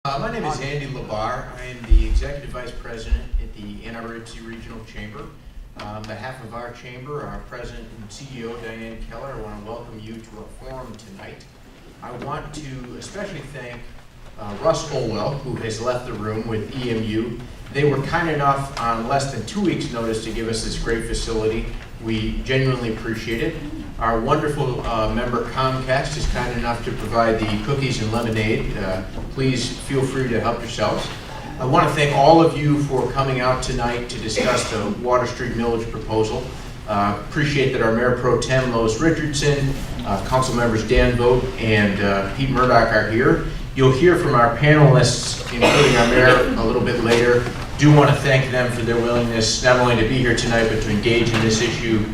My name is Andy Labar. I am the Executive Vice President at the Ann Arbor Ypsi Regional Chamber. On behalf of our chamber, our President and CEO, Diane Keller, I want to welcome you to our forum tonight. I want to especially thank Russ Holwell, who has left the room with EMU. They were kind enough on less than 2 weeks' notice to give us this great facility. We genuinely appreciate it. Our wonderful member Comcast is kind enough to provide the cookies and lemonade. Please feel free to help yourselves. I want to thank all of you for coming out tonight to discuss the Water Street Millage proposal. Appreciate that our Mayor Pro Tem Lois Richardson, Council Members Dan Vogt and Pete Murdoch are here. You'll hear from our panelists, including our mayor, a little bit later. Do want to thank them for their willingness not only to be here tonight, but to engage in this issue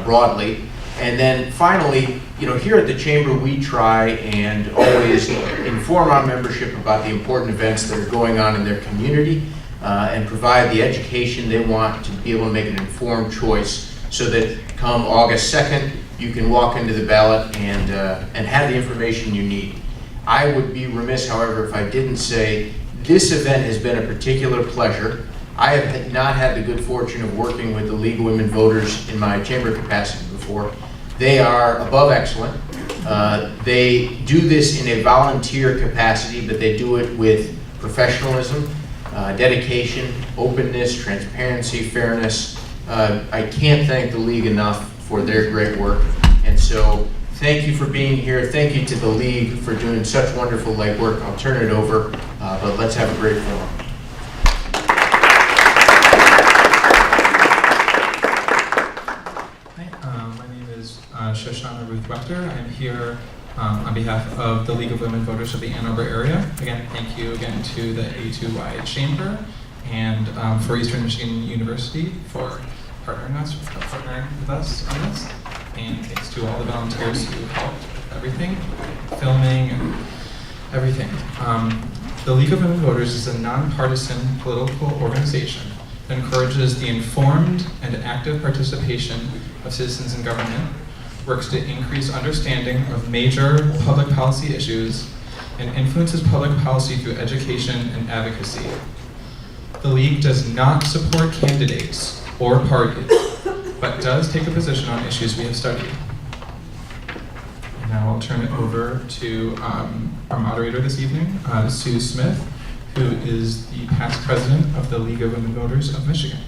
broadly. And then finally, here at the Chamber, we try and always inform our membership about the important events that are going on in their community and provide the education they want to be able to make an informed choice so that come August 2nd, you can walk into the ballot and have the information you need. I would be remiss, however, if I didn't say this event has been a particular pleasure. I have not had the good fortune of working with the League of Women Voters in my chamber capacity before. They are above excellent. They do this in a volunteer capacity, but they do it with professionalism, dedication, openness, transparency, fairness. I can't thank the League enough for their great work. And so thank you for being here. Thank you to the League for doing such wonderful legwork. I'll turn it over, but let's have a great forum. Shoshana Ruth Wechter. I'm here on behalf of the League of Women Voters of the Ann Arbor area. Again, thank you again to the A2Y Chamber and for Eastern Michigan University for partnering with us on this. And thanks to all the volunteers who helped with everything, filming and everything. The League of Women Voters is a nonpartisan political organization that encourages the informed and active participation of citizens in government, works to increase understanding of major public policy issues, and influences public policy through education and advocacy. The League does not support candidates or parties, but does take a position on issues we have studied. And now I'll turn it over to our moderator this evening, Sue Smith, who is the past president of the League of Women Voters of Michigan.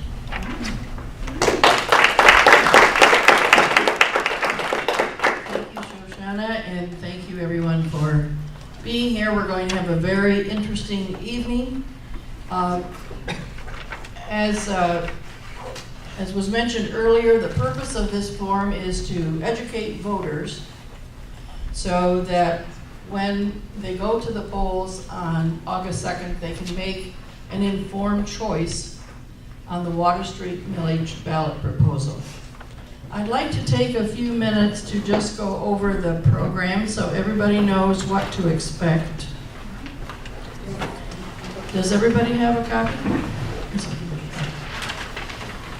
And thank you everyone for being here. We're going to have a very interesting evening. As was mentioned earlier, the purpose of this forum is to educate voters so that when they go to the polls on August 2nd, they can make an informed choice on the Water Street Millage ballot proposal. I'd like to take a few minutes to just go over the program so everybody knows what to expect. Does everybody have a copy? If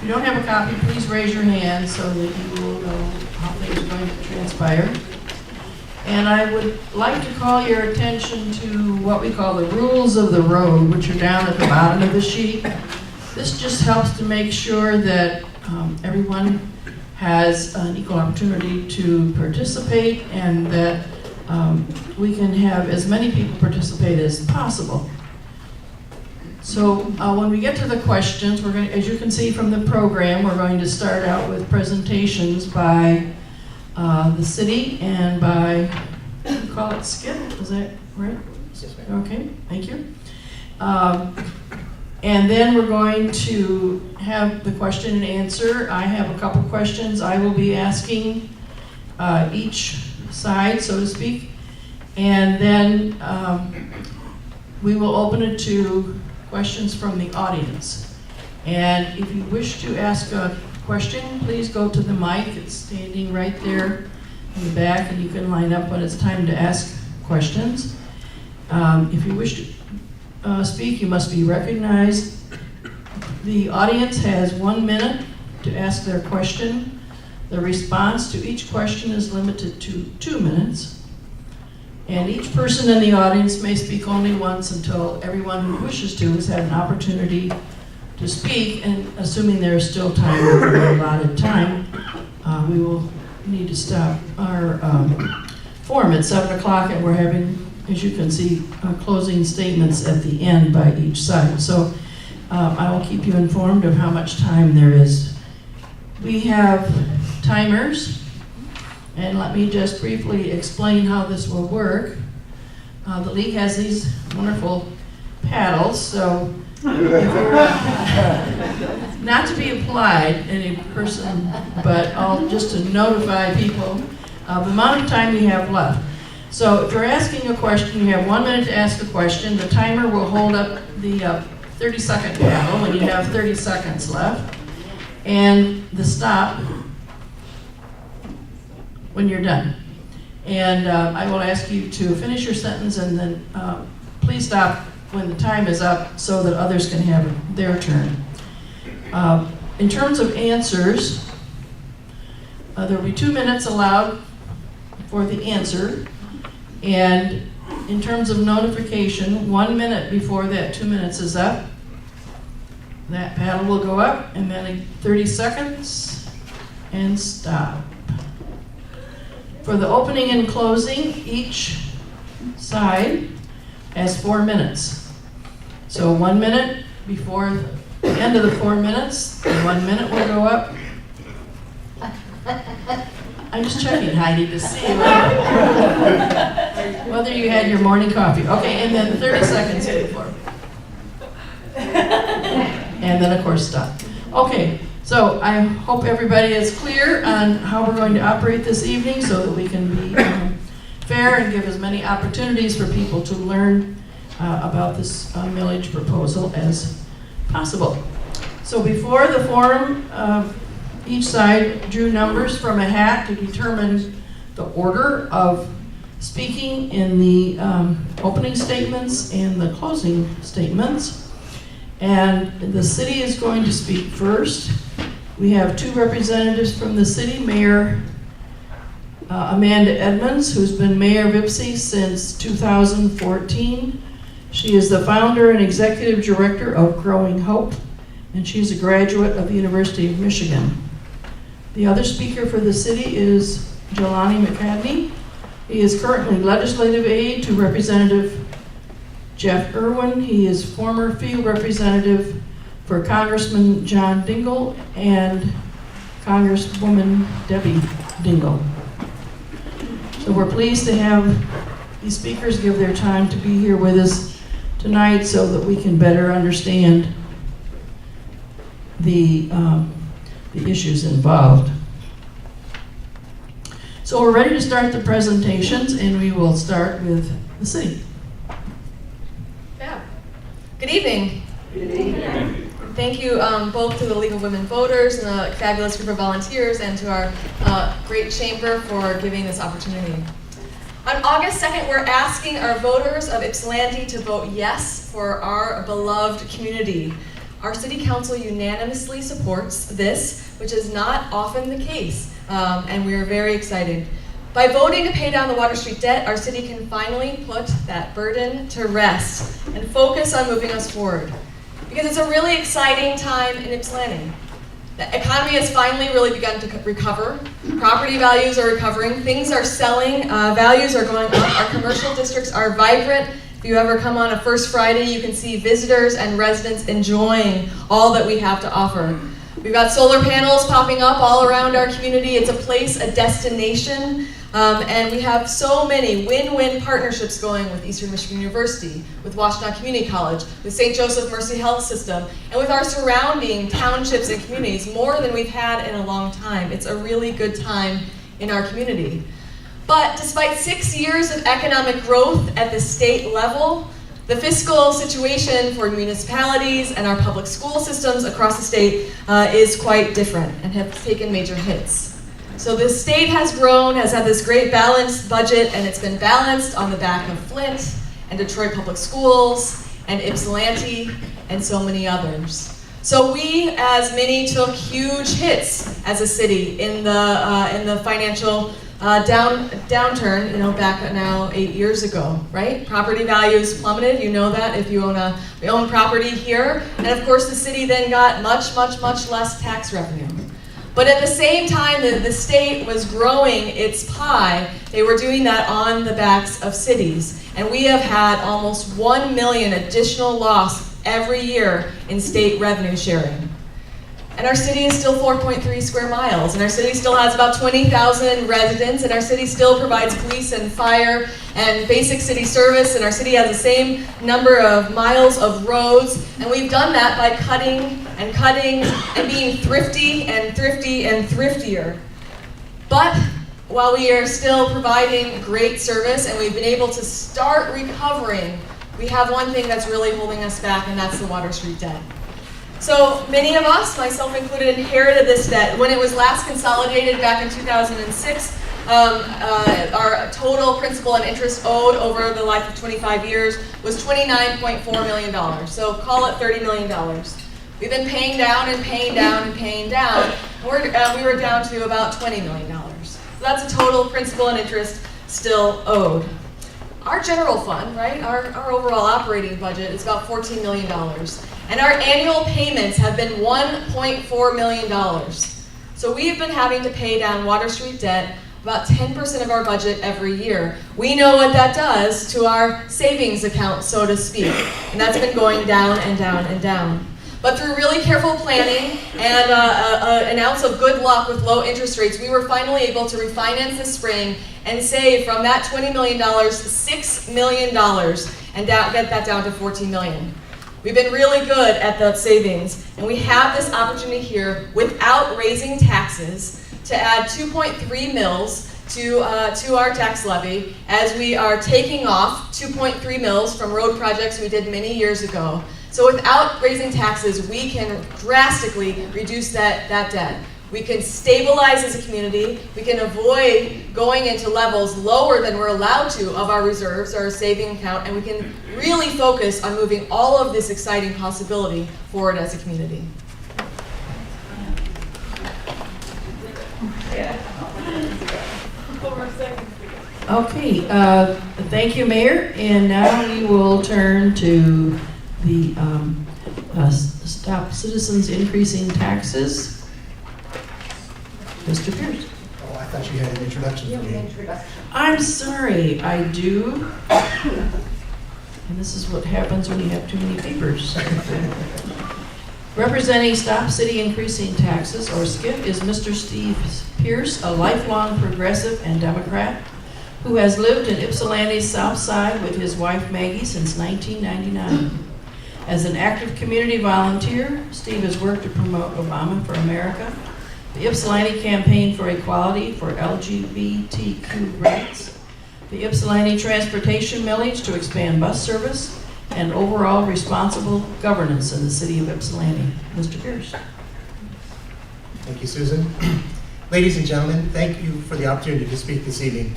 you don't have a copy, please raise your hand so that you will know how things are going to transpire. And I would like to call your attention to what we call the rules of the road, which are down at the bottom of the sheet. This just helps to make sure that everyone has an equal opportunity to participate and that we can have as many people participate as possible. So when we get to the questions, we're going to, as you can see from the program, we're going to start out with presentations by the city and by, we call it Skip, is that right? Yes, ma'am. Okay, thank you. And then we're going to have the question and answer. I have a couple questions I will be asking each side, so to speak. And then we will open it to questions from the audience. And if you wish to ask a question, please go to the mic. It's standing right there in the back, and you can line up when it's time to ask questions. If you wish to speak, you must be recognized. The audience has 1 minute to ask their question. The response to each question is limited to 2 minutes. And each person in the audience may speak only once until everyone who wishes to has had an opportunity to speak, and assuming there is still time for the allotted time, we will need to stop our forum at 7 o'clock, and we're having, as you can see, closing statements at the end by each side. So I will keep you informed of how much time there is. We have timers, and let me just briefly explain how this will work. The league has these wonderful paddles, so if you're, not to be applied any person, but just to notify people of the amount of time you have left. So if you're asking a question, you have 1 minute to ask a question. The timer will hold up the 30-second paddle when you have 30 seconds left, and the stop when you're done. And I will ask you to finish your sentence, and then please stop when the time is up so that others can have their turn. In terms of answers, there will be 2 minutes allowed for the answer, and in terms of notification, 1 minute before that 2 minutes is up, that paddle will go up, and then 30 seconds, and stop. For the opening and closing, each side has 4 minutes. So 1 minute before the end of the 4 minutes, 1 minute will go up. I'm just checking, Heidi, to see whether you had your morning coffee. Okay, and then 30 seconds before. And then, of course, stop. Okay, so I hope everybody is clear on how we're going to operate this evening so that we can be fair and give as many opportunities for people to learn about this millage proposal as possible. So before the forum, each side drew numbers from a hat to determine the order of speaking in the opening statements and the closing statements. And the city is going to speak first. We have 2 representatives from the city, Mayor Amanda Edmonds, who's been mayor of Ypsi since 2014. She is the founder and executive director of Growing Hope, and she's a graduate of the University of Michigan. The other speaker for the city is Jelani McCadney. He is currently legislative aide to Representative Jeff Irwin. He is former field representative for Congressman John Dingell and Congresswoman Debbie Dingell. So we're pleased to have these speakers give their time to be here with us tonight so that we can better understand the issues involved. So we're ready to start the presentations, and we will start with the city. Yeah. Good evening. Good evening. Thank you both to the League of Women Voters and the fabulous group of volunteers, and to our great chamber for giving this opportunity. On August 2nd, we're asking our voters of Ypsilanti to vote yes for our beloved community. Our city council unanimously supports this, which is not often the case, and we are very excited. By voting to pay down the Water Street debt, our city can finally put that burden to rest and focus on moving us forward. Because it's a really exciting time in Ypsilanti. The economy has finally really begun to recover. Property values are recovering. Things are selling. Values are going up. Our commercial districts are vibrant. If you ever come on a First Friday, you can see visitors and residents enjoying all that we have to offer. We've got solar panels popping up all around our community. It's a place, a destination. And we have so many win-win partnerships going with Eastern Michigan University, with Washtenaw Community College, with St. Joseph Mercy Health System, and with our surrounding townships and communities, more than we've had in a long time. It's a really good time in our community. But despite 6 years of economic growth at the state level, the fiscal situation for municipalities and our public school systems across the state is quite different and have taken major hits. So the state has grown, has had this great balanced budget, and it's been balanced on the back of Flint and Detroit Public Schools and Ypsilanti and so many others. So we, as many, took huge hits as a city in the financial downturn, back now 8 years ago, right? Property values plummeted, you know that if you own property here. And of course the city then got much, much, much less tax revenue. But at the same time that the state was growing its pie, they were doing that on the backs of cities. And we have had almost 1 million additional loss every year in state revenue sharing. And our city is still 4.3 square miles, and our city still has about 20,000 residents, and our city still provides police and fire and basic city service, and our city has the same number of miles of roads, and we've done that by cutting and being thrifty and thriftier. But while we are still providing great service and we've been able to start recovering, we have one thing that's really holding us back, and that's the Water Street debt. So many of us, myself included, inherited this debt. When it was last consolidated back in 2006, our total principal and interest owed over the life of 25 years was $29.4 million. So call it $30 million. We've been paying down and paying down and paying down. We were down to about $20 million. So that's a total principal and interest still owed. Our general fund, right, our overall operating budget is about $14 million. And our annual payments have been $1.4 million. So we've been having to pay down Water Street debt about 10% of our budget every year. We know what that does to our savings account, so to speak. And that's been going down and down and down. But through really careful planning and an ounce of good luck with low interest rates, we were finally able to refinance this spring and save from that $20 million, $6 million, and get that down to $14 million. We've been really good at the savings, and we have this opportunity here without raising taxes to add 2.3 mils to our tax levy as we are taking off 2.3 mils from road projects we did many years ago. So without raising taxes, we can drastically reduce that debt. We can stabilize as a community. We can avoid going into levels lower than we're allowed to of our reserves, our saving account, and we can really focus on moving all of this exciting possibility forward as a community. Okay, thank you, Mayor. And now we will turn to the Stop Citizens Increasing Taxes. Mr. Pierce. Oh, I thought you had an introduction for me. I'm sorry, I do. And this is what happens when you have too many papers. Representing Stop City Increasing Taxes, or SCIT, is Mr. Steve Pierce, a lifelong progressive and Democrat who has lived in Ypsilanti's South Side with his wife Maggie since 1999. As an active community volunteer, Steve has worked to promote Obama for America, the Ypsilanti Campaign for Equality for LGBTQ rights, the Ypsilanti Transportation Millage to expand bus service, and overall responsible governance in the city of Ypsilanti. Mr. Pierce. Thank you, Susan. Ladies and gentlemen, thank you for the opportunity to speak this evening.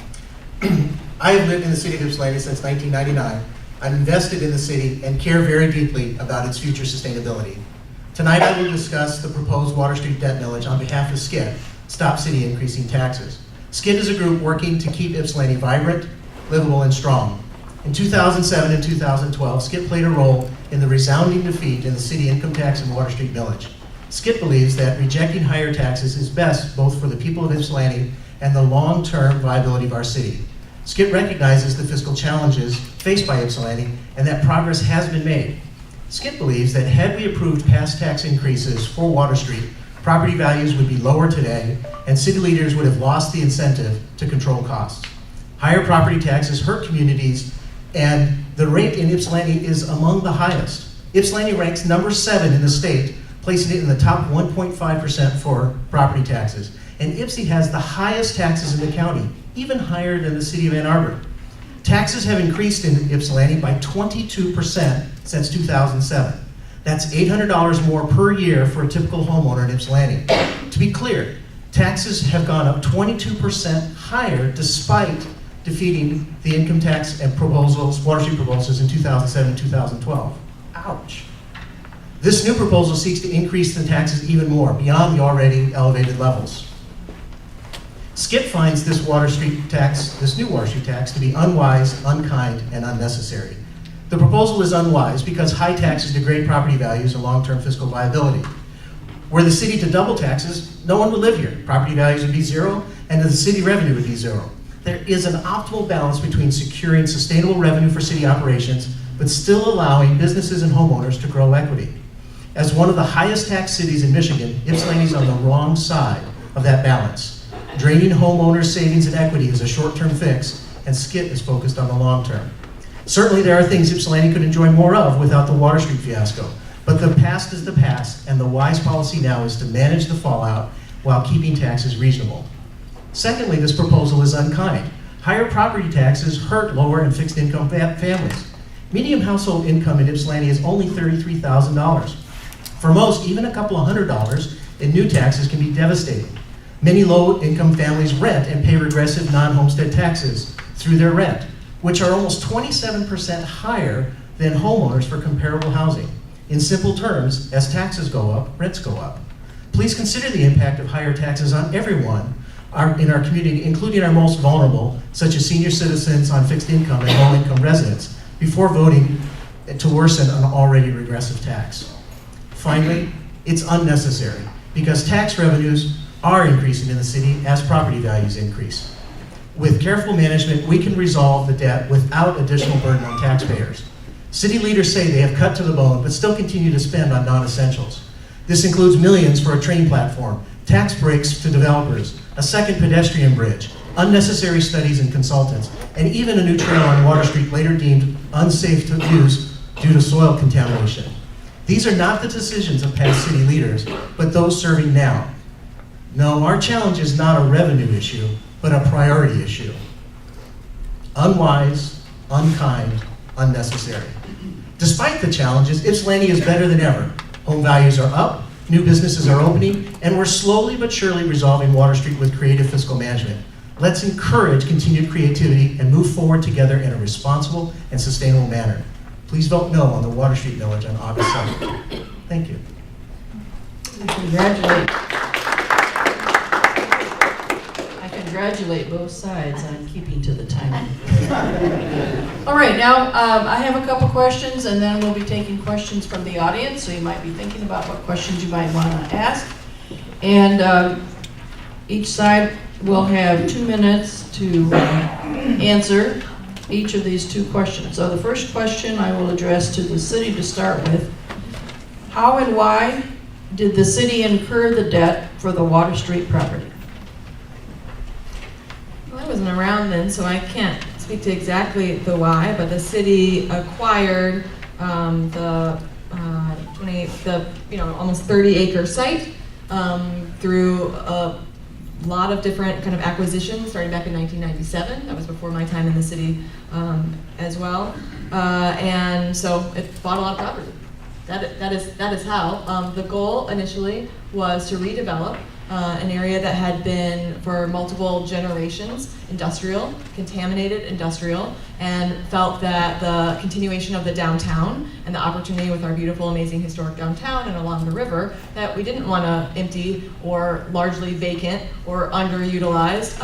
I have lived in the city of Ypsilanti since 1999. I'm invested in the city and care very deeply about its future sustainability. Tonight I will discuss the proposed Water Street debt millage on behalf of SCIT, Stop City Increasing Taxes. SCIT is a group working to keep Ypsilanti vibrant, livable, and strong. In 2007 and 2012, SCIT played a role in the resounding defeat in the city income tax and Water Street millage. SCIT believes that rejecting higher taxes is best both for the people of Ypsilanti and the long-term viability of our city. SCIT recognizes the fiscal challenges faced by Ypsilanti and that progress has been made. SCIT believes that had we approved past tax increases for Water Street, property values would be lower today and city leaders would have lost the incentive to control costs. Higher property taxes hurt communities and the rate in Ypsilanti is among the highest. Ypsilanti ranks number 7 in the state, placing it in the top 1.5% for property taxes. And Ypsi has the highest taxes in the county, even higher than the city of Ann Arbor. Taxes have increased in Ypsilanti by 22% since 2007. That's $800 more per year for a typical homeowner in Ypsilanti. To be clear, taxes have gone up 22% higher despite defeating the income tax and proposals, Water Street proposals in 2007 and 2012. Ouch. This new proposal seeks to increase the taxes even more, beyond the already elevated levels. Skip finds this Water Street tax, this new Water Street tax, to be unwise, unkind, and unnecessary. The proposal is unwise because high taxes degrade property values and long-term fiscal viability. Were the city to double taxes, no one would live here. Property values would be zero, and the city revenue would be zero. There is an optimal balance between securing sustainable revenue for city operations, but still allowing businesses and homeowners to grow equity. As one of the highest tax cities in Michigan, Ypsilanti is on the wrong side of that balance. Draining homeowners' savings and equity is a short-term fix, and Skip is focused on the long term. Certainly there are things Ypsilanti could enjoy more of without the Water Street fiasco, but the past is the past, and the wise policy now is to manage the fallout while keeping taxes reasonable. Secondly, this proposal is unkind. Higher property taxes hurt lower and fixed income families. Median household income in Ypsilanti is only $33,000. For most, even a couple of $100 in new taxes can be devastating. Many low-income families rent and pay regressive non-homestead taxes through their rent, which are almost 27% higher than homeowners for comparable housing. In simple terms, as taxes go up, rents go up. Please consider the impact of higher taxes on everyone in our community, including our most vulnerable, such as senior citizens on fixed income and low-income residents, before voting to worsen an already regressive tax. Finally, it's unnecessary because tax revenues are increasing in the city as property values increase. With careful management, we can resolve the debt without additional burden on taxpayers. City leaders say they have cut to the bone, but still continue to spend on non-essentials. This includes millions for a train platform, tax breaks to developers, a second pedestrian bridge, unnecessary studies and consultants, and even a new trail on Water Street later deemed unsafe to use due to soil contamination. These are not the decisions of past city leaders, but those serving now. No, our challenge is not a revenue issue, but a priority issue. Unwise, unkind, unnecessary. Despite the challenges, Ypsilanti is better than ever. Home values are up, new businesses are opening, and we're slowly but surely resolving Water Street with creative fiscal management. Let's encourage continued creativity and move forward together in a responsible and sustainable manner. Please vote no on the Water Street millage on August 7th. Thank you. I congratulate both sides on keeping to the timing. All right, now I have a couple questions, and then we'll be taking questions from the audience, so you might be thinking about what questions you might want to ask. And each side will have 2 minutes to answer each of these 2 questions. So the first question I will address to the city to start with. How and why did the city incur the debt for the Water Street property? Well, I wasn't around then, so I can't speak to exactly the why, but the city acquired the almost 30-acre site through a lot of different kind of acquisitions starting back in 1997. That was before my time in the city as well. And so it bought a lot of property. That is how. The goal initially was to redevelop an area that had been for multiple generations industrial, contaminated industrial, and felt that the continuation of the downtown and the opportunity with our beautiful, amazing historic downtown and along the river, that we didn't want to empty or largely vacant or underutilized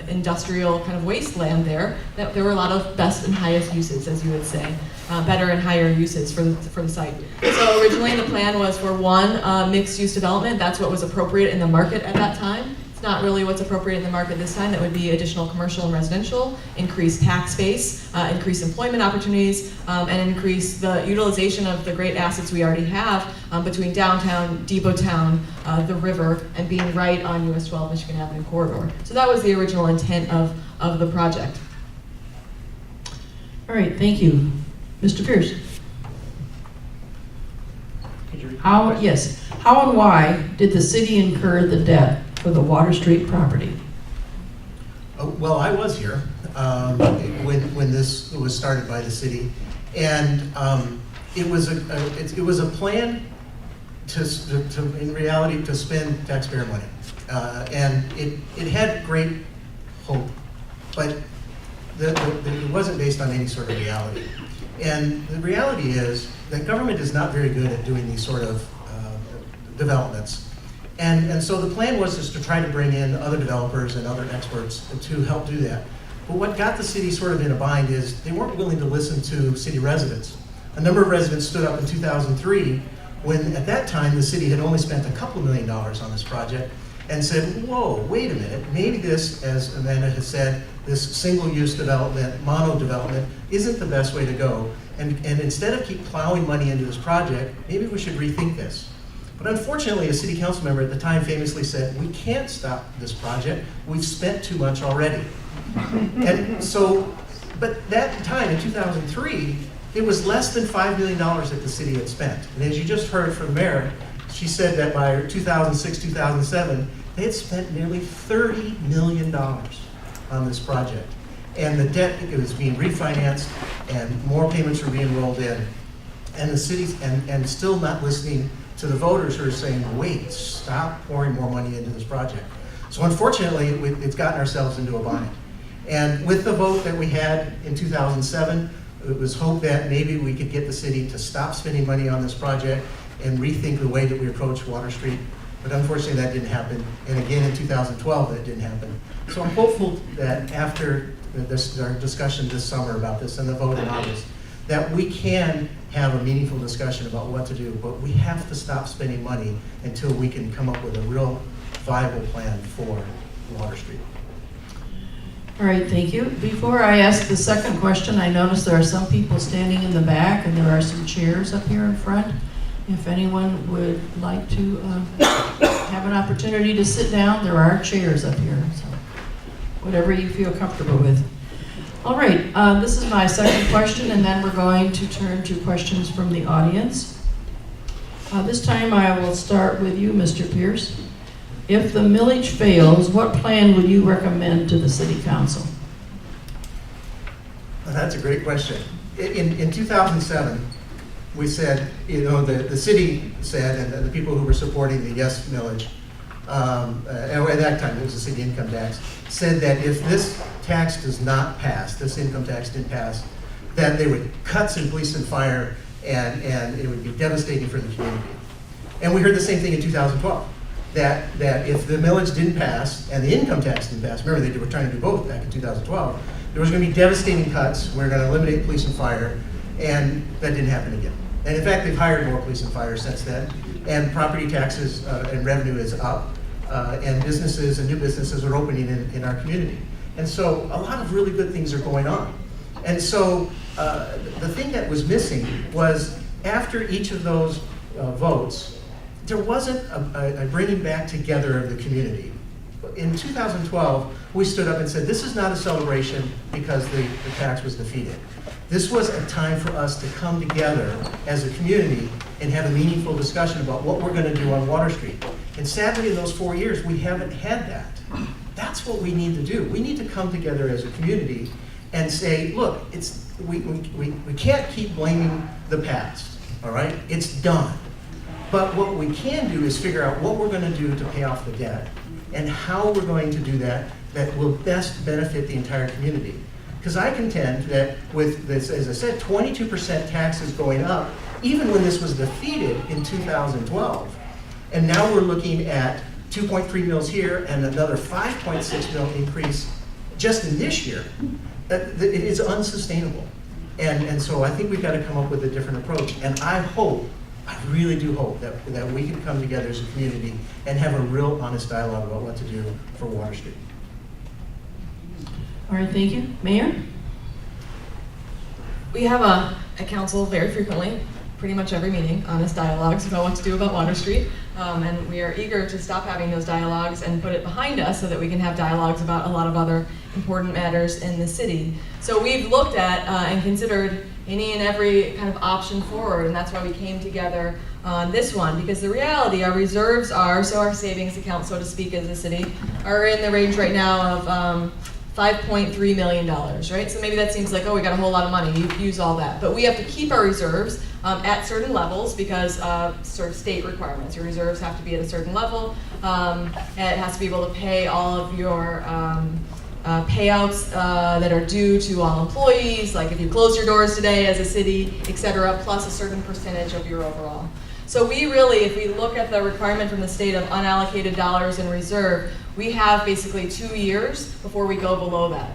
industrial kind of wasteland there, that there were a lot of best and highest uses, as you would say. Better and higher uses for the site. So originally the plan was for one mixed-use development. That's what was appropriate in the market at that time. It's not really what's appropriate in the market this time. That would be additional commercial and residential, increased tax base, increased employment opportunities, and increase the utilization of the great assets we already have between downtown, Depot Town, the river, and being right on US 12 Michigan Avenue corridor. So that was the original intent of the project. All right, thank you. Mr. Pierce. How and why did the city incur the debt for the Water Street property? Well, I was here when this was started by the city, and it was a plan to in reality to spend taxpayer money, and it had great hope, but it wasn't based on any sort of reality. And the reality is that government is not very good at doing these sort of developments. And so the plan was just to try to bring in other developers and other experts to help do that. But what got the city sort of in a bind is they weren't willing to listen to city residents. A number of residents stood up in 2003 when at that time the city had only spent a couple $1 million on this project and said, whoa, wait a minute, maybe this, as Amanda has said, this single-use development, mono development, isn't the best way to go. And instead of keep plowing money into this project, maybe we should rethink this. But unfortunately, a city council member at the time famously said, we can't stop this project, we've spent too much already. And so, but that time in 2003, it was less than $5 million that the city had spent. And as you just heard from the mayor, she said that by 2006, 2007, they had spent nearly $30 million on this project. And the debt, it was being refinanced and more payments were being rolled in. And the cities, and still not listening to the voters who are saying, wait, stop pouring more money into this project. So unfortunately, it's gotten ourselves into a bind. And with the vote that we had in 2007, it was hoped that maybe we could get the city to stop spending money on this project and rethink the way that we approach Water Street. But unfortunately, that didn't happen. And again, in 2012, that didn't happen. So I'm hopeful that after our discussion this summer about this and the vote in August, that we can have a meaningful discussion about what to do. But we have to stop spending money until we can come up with a real viable plan for Water Street. All right, thank you. Before I ask the second question, I noticed there are some people standing in the back and there are some chairs up here in front. If anyone would like to have an opportunity to sit down, there are chairs up here. So whatever you feel comfortable with. All right, this is my second question, and then we're going to turn to questions from the audience. This time I will start with you, Mr. Pierce. If the millage fails, what plan would you recommend to the city council? Well, that's a great question. In 2007, we said, the city said, and the people who were supporting the yes millage, and at that time it was the city income tax, said that if this tax does not pass, this income tax didn't pass, that they would cuts in police and fire, and it would be devastating for the community. And we heard the same thing in 2012. That if the millage didn't pass and the income tax didn't pass, remember they were trying to do both back in 2012, there was going to be devastating cuts. We're going to eliminate police and fire, and that didn't happen again. And in fact, they've hired more police and fire since then, and property taxes and revenue is up, and businesses and new businesses are opening in our community. And so a lot of really good things are going on. And so the thing that was missing was after each of those votes, there wasn't a bringing back together of the community. In 2012, we stood up and said, this is not a celebration because the tax was defeated. This was a time for us to come together as a community and have a meaningful discussion about what we're going to do on Water Street. And sadly, in those 4 years, we haven't had that. That's what we need to do. We need to come together as a community and say, look, we can't keep blaming the past, all right? It's done. But what we can do is figure out what we're going to do to pay off the debt and how we're going to do that will best benefit the entire community. Because I contend that with this, as I said, 22% taxes going up, even when this was defeated in 2012, and now we're looking at 2.3 mils here and another 5.6 mil increase just in this year, it is unsustainable. And so I think we've got to come up with a different approach. And I really do hope that we can come together as a community and have a real honest dialogue about what to do for Water Street. All right, thank you. Mayor? We have a council very frequently, pretty much every meeting, honest dialogues about what to do about Water Street. And we are eager to stop having those dialogues and put it behind us so that we can have dialogues about a lot of other important matters in the city. So we've looked at and considered any and every kind of option forward, and that's why we came together on this one, because the reality, our reserves are, so our savings account, so to speak, as a city, are in the range right now of $5.3 million, right? So maybe that seems like, oh, we got a whole lot of money, you use all that. But we have to keep our reserves at certain levels because sort of state requirements. Your reserves have to be at a certain level. And it has to be able to pay all of your payouts that are due to all employees, like if you close your doors today as a city, et cetera, plus a certain percentage of your overall. So we really, if we look at the requirement from the state of unallocated dollars in reserve, we have basically 2 years before we go below that.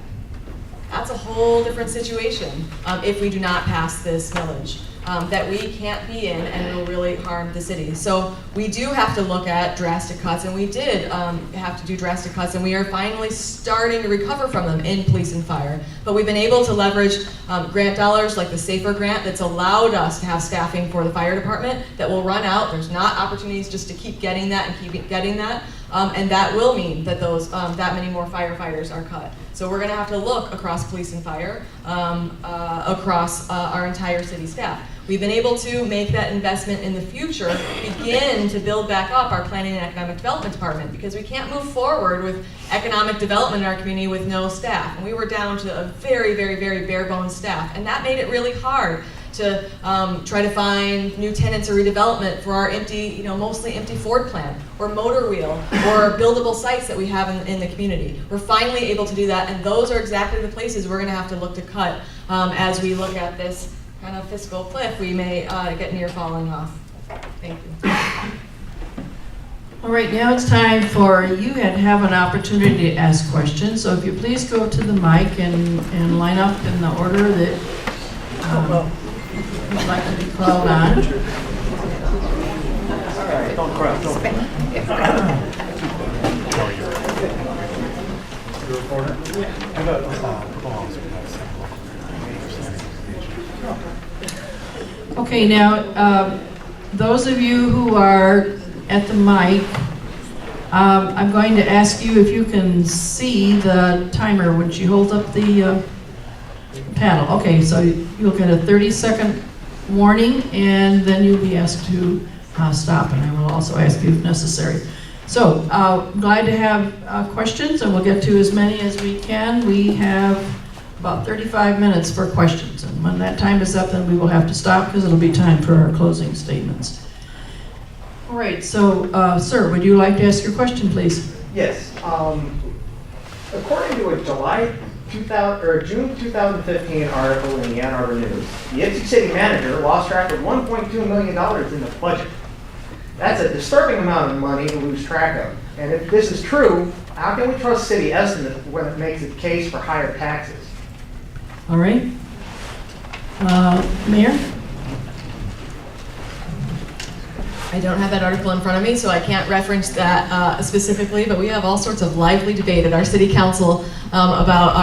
That's a whole different situation if we do not pass this millage that we can't be in, and it will really harm the city. So we do have to look at drastic cuts, and we did have to do drastic cuts, and we are finally starting to recover from them in police and fire. But we've been able to leverage grant dollars like the SAFER grant that's allowed us to have staffing for the fire department that will run out. There's not opportunities just to keep getting that and keep getting that. And that will mean that those that many more firefighters are cut. So we're going to have to look across police and fire, across our entire city staff. We've been able to make that investment in the future, begin to build back up our planning and economic development department, because we can't move forward with economic development in our community with no staff. And we were down to a very, very, very bare bones staff, and that made it really hard to try to find new tenants or redevelopment for our empty, mostly empty Ford plant, or motor wheel, or buildable sites that we have in the community. We're finally able to do that, and those are exactly the places we're going to have to look to cut as we look at this kind of fiscal cliff we may get near falling off. Thank you. All right, now it's time for you to have an opportunity to ask questions. So if you please go to the mic and line up in the order that you'd like to be called on. All right, don't cry, don't cry. You a reporter? I got Okay, now, those of you who are at the mic, I'm going to ask you if you can see the timer when she holds up the paddle. Okay, so you'll get a 30-second warning, and then you'll be asked to stop, and I will also ask you if necessary. So, glad to have questions, and we'll get to as many as we can. We have about 35 minutes for questions, and when that time is up, then we will have to stop because it'll be time for our closing statements. All right, so, sir, would you like to ask your question, please? Yes. According to a June 2015 article in the Ann Arbor News, the Ypsilanti City manager lost track of $1.2 million in the budget. That's a disturbing amount of money to lose track of. And if this is true, how can we trust city estimates when it makes a case for higher taxes? All right. Mayor? I don't have that article in front of me, so I can't reference that specifically, but we have all sorts of lively debate at our city council about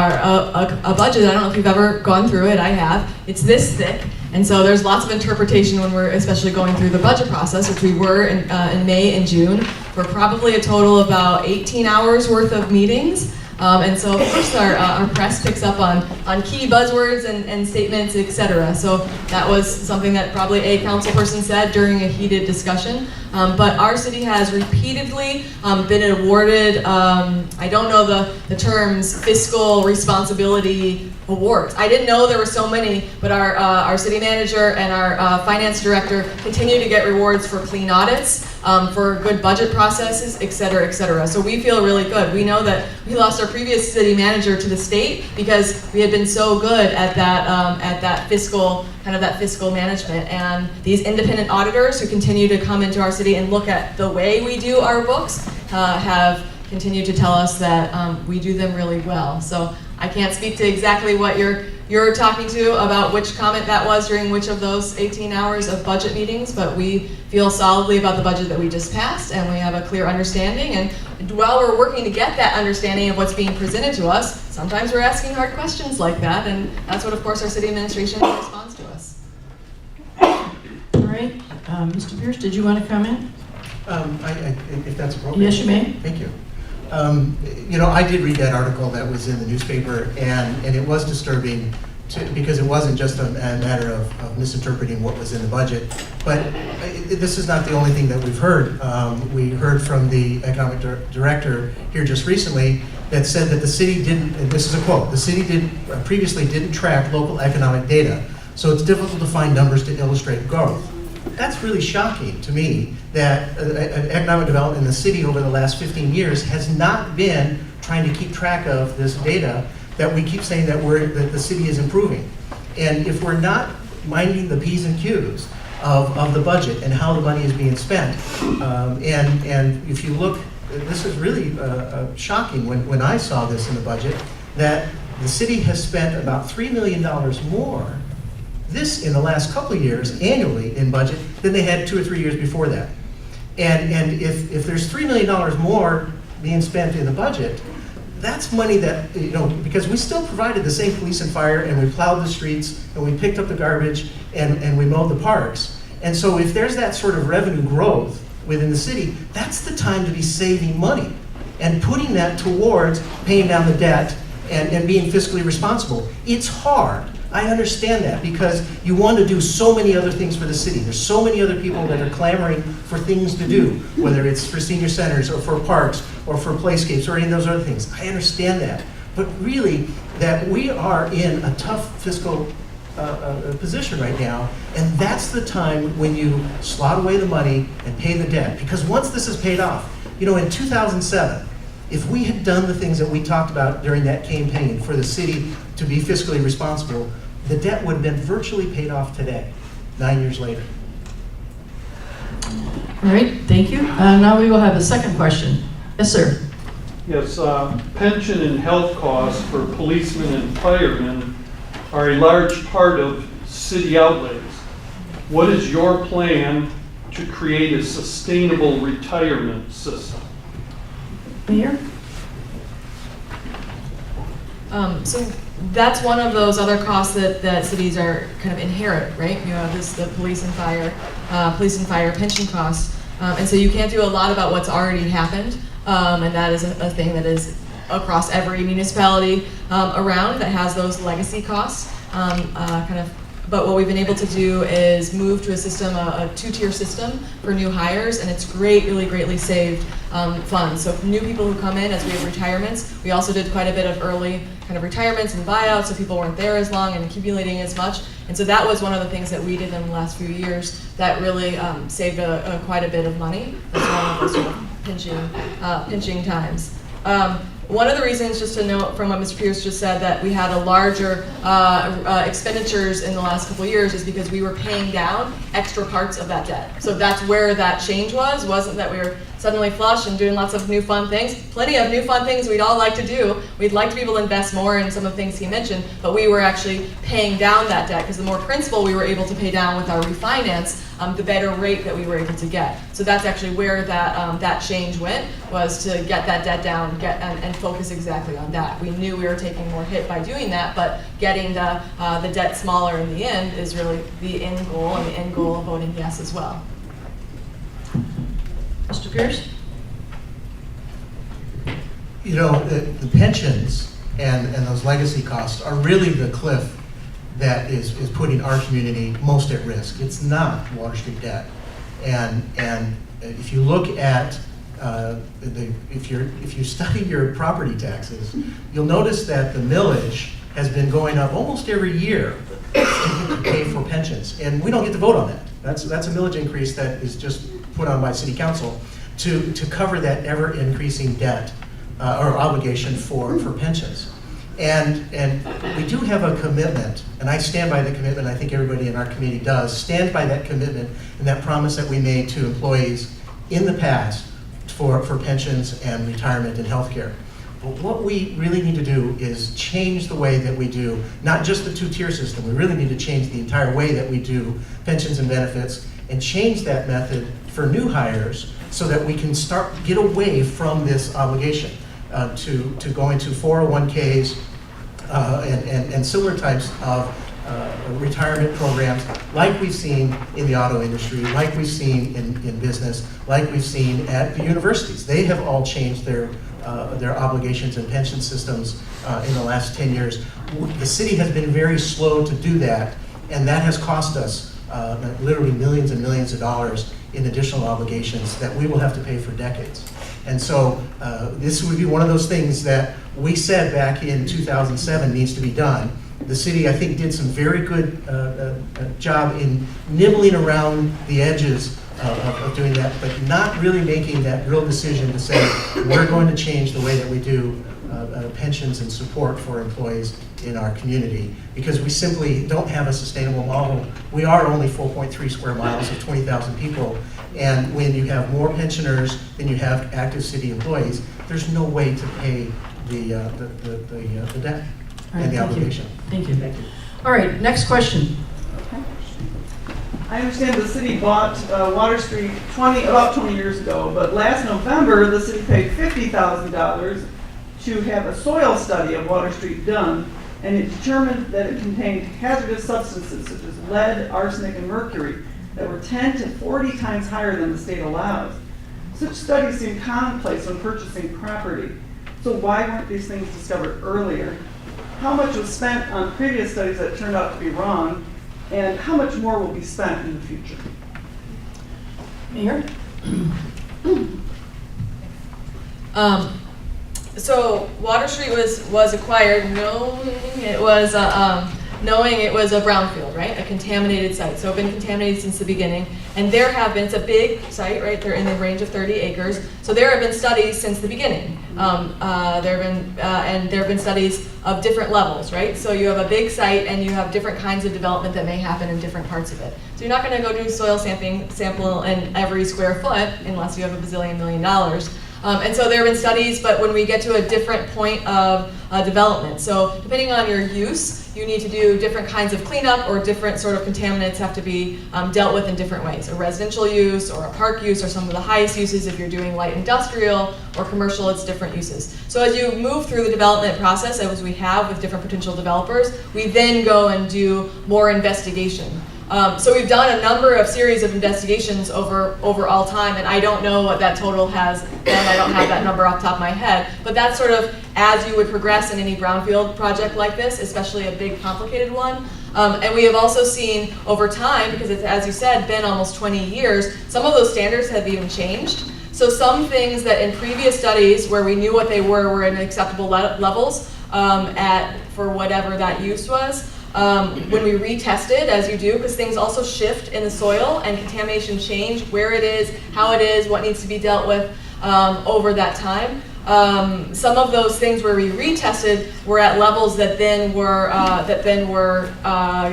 a budget. I don't know if you've ever gone through it. I have. It's this thick, and so there's lots of interpretation when we're especially going through the budget process, which we were in May and June, for probably a total of about 18 hours worth of meetings. And so, of course, our press picks up on key buzzwords and statements, etc. So that was something that probably a council person said during a heated discussion. But our city has repeatedly been awarded, I don't know the terms, fiscal responsibility awards. I didn't know there were so many, but our city manager and our finance director continue to get rewards for clean audits, for good budget processes, et cetera, et cetera. So we feel really good. We know that we lost our previous city manager to the state because we had been so good at that fiscal management. And these independent auditors who continue to come into our city and look at the way we do our books have continued to tell us that we do them really well. So I can't speak to exactly what you're talking to about which comment that was during which of those 18 hours of budget meetings, but we feel solidly about the budget that we just passed, and we have a clear understanding. And while we're working to get that understanding of what's being presented to us, sometimes we're asking hard questions like that, and that's what, of course, our city administration responds to us. All right. Mr. Pierce, did you want to comment? If that's appropriate. Yes, you may. Thank you. I did read that article that was in the newspaper, and it was disturbing because it wasn't just a matter of misinterpreting what was in the budget. But this is not the only thing that we've heard. We heard from the economic director here just recently that said that the city didn't, and this is a quote, the city previously didn't track local economic data, so it's difficult to find numbers to illustrate growth. That's really shocking to me that economic development in the city over the last 15 years has not been trying to keep track of this data that we keep saying that the city is improving. And if we're not minding the P's and Q's, of the budget and how the money is being spent. And if you look, this is really shocking when I saw this in the budget, that the city has spent about $3 million more in the last couple of years annually in budget than they had 2 or 3 years before that. And if there's $3 million more being spent in the budget, that's money that, because we still provided the same police and fire, and we plowed the streets, and we picked up the garbage, and we mowed the parks. And so if there's that sort of revenue growth within the city, that's the time to be saving money and putting that towards paying down the debt and being fiscally responsible. It's hard. I understand that, because you want to do so many other things for the city. There's so many other people that are clamoring for things to do, whether it's for senior centers or for parks or for playscapes or any of those other things. I understand that. But really, that we are in a tough fiscal position right now, and that's the time when you slot away the money and pay the debt. Because once this is paid off, in 2007, if we had done the things that we talked about during that campaign for the city to be fiscally responsible, the debt would have been virtually paid off today, 9 years later. All right, thank you. Now we will have a second question. Yes, sir. Yes, pension and health costs for policemen and firemen are a large part of city outlays. What is your plan to create a sustainable retirement system? Mayor? So that's one of those other costs that cities are kind of inherit, right? You have the police and fire pension costs. And so you can't do a lot about what's already happened. And that is a thing that is across every municipality around that has those legacy costs. But what we've been able to do is move to a system, a two-tier system for new hires, and it's really greatly saved funds. So for new people who come in, as we have retirements, we also did quite a bit of early kind of retirements and buyouts, so people weren't there as long and accumulating as much. And so that was one of the things that we did in the last few years that really saved quite a bit of money. That's one of those sort of pinching times. One of the reasons, just to note from what Mr. Pierce just said, that we had a larger expenditures in the last couple of years is because we were paying down extra parts of that debt. So that's where that change wasn't that we were suddenly flush and doing lots of new fun things. Plenty of new fun things we'd all like to do. We'd like to be able to invest more in some of the things he mentioned, but we were actually paying down that debt, because the more principal we were able to pay down with our refinance, the better rate that we were able to get. So that's actually where that change went, was to get that debt down and focus exactly on that. We knew we were taking more hit by doing that, but getting the debt smaller in the end is really the end goal, and the end goal of voting yes as well. Mr. Pierce? The pensions and those legacy costs are really the cliff that is putting our community most at risk. It's not Water Street debt. And if you look at, if you study your property taxes, you'll notice that the millage has been going up almost every year to pay for pensions. And we don't get to vote on that. That's a millage increase that is just put on by City Council to cover that ever-increasing debt or obligation for pensions. And we do have a commitment, and I stand by the commitment. I think everybody in our community does stand by that commitment and that promise that we made to employees in the past for pensions and retirement and health care. But what we really need to do is change the way that we do, not just the two-tier system. We really need to change the entire way that we do pensions and benefits, and change that method for new hires so that we can get away from this obligation to going to 401ks and similar types of retirement programs like we've seen in the auto industry, like we've seen in business, like we've seen at the universities. They have all changed their obligations and pension systems in the last 10 years. The city has been very slow to do that, and that has cost us literally millions and millions of dollars in additional obligations that we will have to pay for decades. And so this would be one of those things that we said back in 2007 needs to be done. The city, I think, did some very good job in nibbling around the edges of doing that, but not really making that real decision to say, we're going to change the way that we do pensions and support for employees in our community, because we simply don't have a sustainable model. We are only 4.3 square miles of 20,000 people, and when you have more pensioners than you have active city employees, there's no way to pay the debt and the obligation. Thank you. All right, next question. I understand the city bought Water Street about 20 years ago, but last November, the city paid $50,000 to have a soil study of Water Street done, and it determined that it contained hazardous substances such as lead, arsenic, and mercury that were 10 to 40 times higher than the state allows. Such studies seem commonplace when purchasing property. So why weren't these things discovered earlier? How much was spent on previous studies that turned out to be wrong? And how much more will be spent in the future? Mayor? So Water Street was acquired knowing it was a brownfield, right? A contaminated site. So it's been contaminated since the beginning. And there have been, it's a big site, right? They're in the range of 30 acres. So there have been studies since the beginning. There have been studies of different levels, right? So you have a big site and you have different kinds of development that may happen in different parts of it. So you're not going to go do soil sample in every square foot unless you have $1 billion. And so there have been studies, but when we get to a different point of development, so depending on your use, you need to do different kinds of cleanup, or different sort of contaminants have to be dealt with in different ways. A residential use or a park use are some of the highest uses. If you're doing light industrial or commercial, it's different uses. So as you move through the development process, as we have with different potential developers, we then go and do more investigation. So we've done a number of series of investigations over all time, and I don't know what that total has been. I don't have that number off the top of my head, but that's sort of as you would progress in any brownfield project like this, especially a big complicated one. And we have also seen over time, because it's, as you said, been almost 20 years, some of those standards have even changed. So some things that in previous studies where we knew what they were in acceptable levels for whatever that use was. When we retested, as you do, because things also shift in the soil and contamination change, where it is, how it is, what needs to be dealt with over that time. Some of those things where we retested were at levels that then were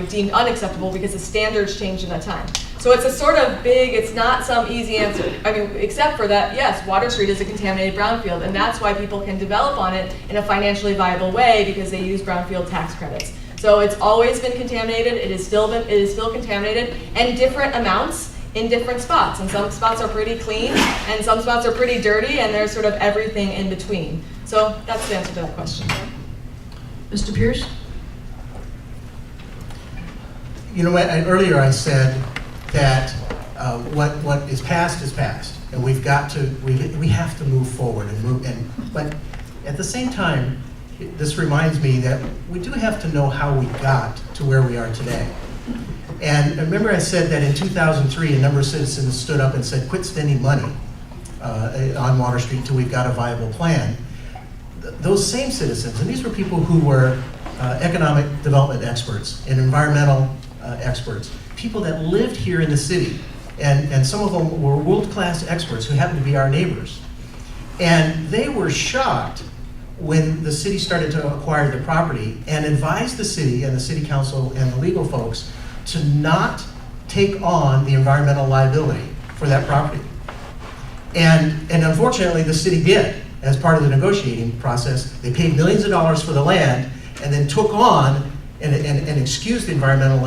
deemed unacceptable because the standards changed in that time. So it's a sort of big, it's not some easy answer. I mean, except for that, yes, Water Street is a contaminated brownfield, and that's why people can develop on it in a financially viable way, because they use brownfield tax credits. So it's always been contaminated, it is still contaminated, and different amounts in different spots. And some spots are pretty clean, and some spots are pretty dirty, and there's sort of everything in between. So that's the answer to that question. Mr. Pierce? You know, earlier I said that what is past, and we have to move forward but at the same time, this reminds me that we do have to know how we got to where we are today. And remember I said that in 2003, a number of citizens stood up and said, quit spending money on Water Street until we've got a viable plan. Those same citizens, and these were people who were economic development experts and environmental experts, people that lived here in the city, and some of them were world-class experts who happened to be our neighbors. And they were shocked when the city started to acquire the property and advised the city and the city council and the legal folks to not take on the environmental liability for that property. And unfortunately, the city did. As part of the negotiating process, they paid millions of dollars for the land and then took on and excused the environmental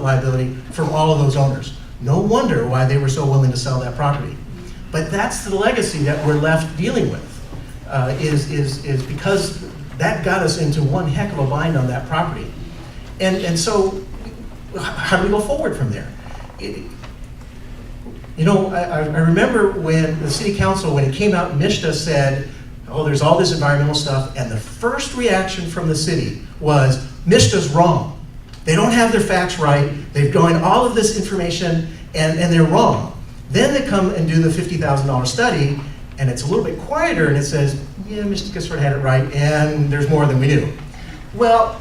liability from all of those owners. No wonder why they were so willing to sell that property. But that's the legacy that we're left dealing with. Is because that got us into one heck of a bind on that property. And so, how do we go forward from there? You know, I remember when the city council, when it came out, MISHTA said, oh, there's all this environmental stuff, and the first reaction from the city was, MISHTA's wrong. They don't have their facts right, they've gotten all of this information, and they're wrong. Then they come and do the $50,000 study, and it's a little bit quieter, and it says, yeah, Mr. sort of had it right, and there's more than we knew. Well,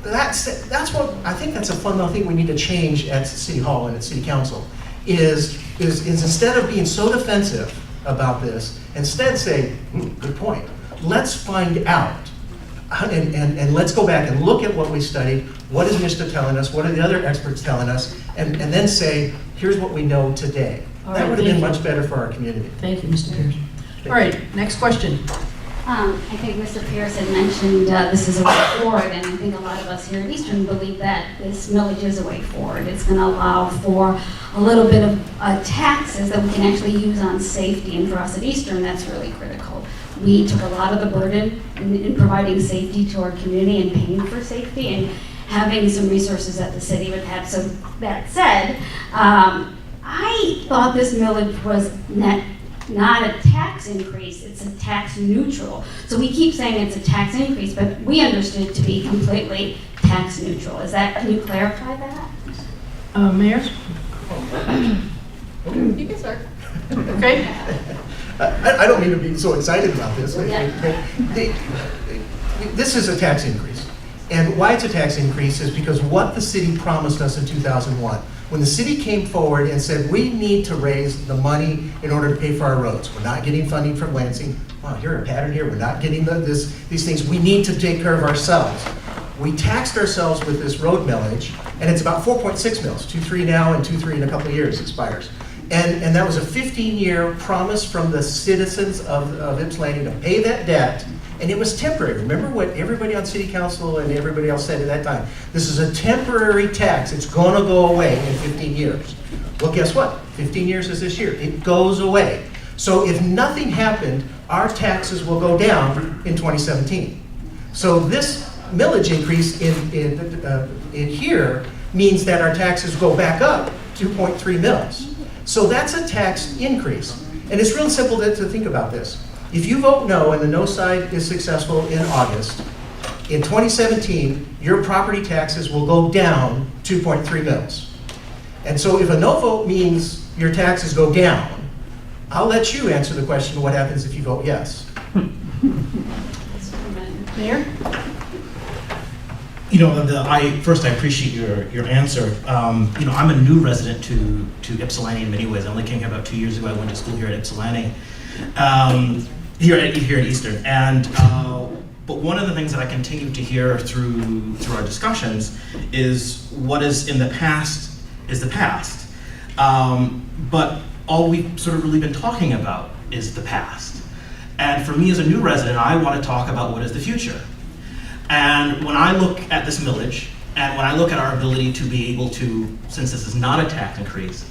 that's what, I think that's a fundamental thing we need to change at City Hall and at City Council, is instead of being so defensive about this, instead say, good point. let's find out. And let's go back and look at what we studied. What is Mr. telling us? What are the other experts telling us? And then say, here's what we know today. All That right, would have thank been you. much better for our community. Thank you, Mr. Pierce. All right, next question. I think Mr. Pierce had mentioned this is a way forward, and I think a lot of us here in Eastern believe that this millage is a way forward. It's going to allow for a little bit of taxes that we can actually use on safety, and for us at Eastern, that's really critical. We took a lot of the burden in providing safety to our community and paying for safety and having some resources that the city would have. So that said, I thought this millage was not a tax increase, it's a tax neutral. So we keep saying it's a tax increase, but we understood it to be completely tax neutral. Can you clarify that? Mayor? You can start. Okay. I don't mean to be so excited about this. Yeah. This is a tax increase. And why it's a tax increase is because what the city promised us in 2001. When the city came forward and said, we need to raise the money in order to pay for our roads. We're not getting funding from Lansing. Wow, here's a pattern here. We're not getting these things. We need to take care of ourselves. We taxed ourselves with this road millage, and it's about 4.6 mils, 2.3 now and 2.3 in a couple of years expires. And that was a 15-year promise from the citizens of Ypsilanti to pay that debt, and it was temporary. Remember what everybody on city council and everybody else said at that time. This is a temporary tax. It's going to go away in 15 years. Well, guess what? 15 years is this year. It goes away. So if nothing happened, our taxes will go down in 2017. So this millage increase in here means that our taxes go back up 2.3 mils. So that's a tax increase. And it's real simple to think about this. If you vote no and the no side is successful in August, in 2017, your property taxes will go down 2.3 mils. And so if a no vote means your taxes go down, I'll let you answer the question, what happens if you vote yes? Mayor? You know, first I appreciate your answer. You know, I'm a new resident to Ypsilanti in many ways. I only came here about 2 years ago. I went to school here at Ypsilanti, here at Eastern. And but one of the things that I continue to hear through our discussions is what is in the past is the past. But all we've sort of really been talking about is the past. And for me as a new resident, I want to talk about what is the future. And when I look at this millage, and when I look at our ability to be able to, since this is not a tax increase,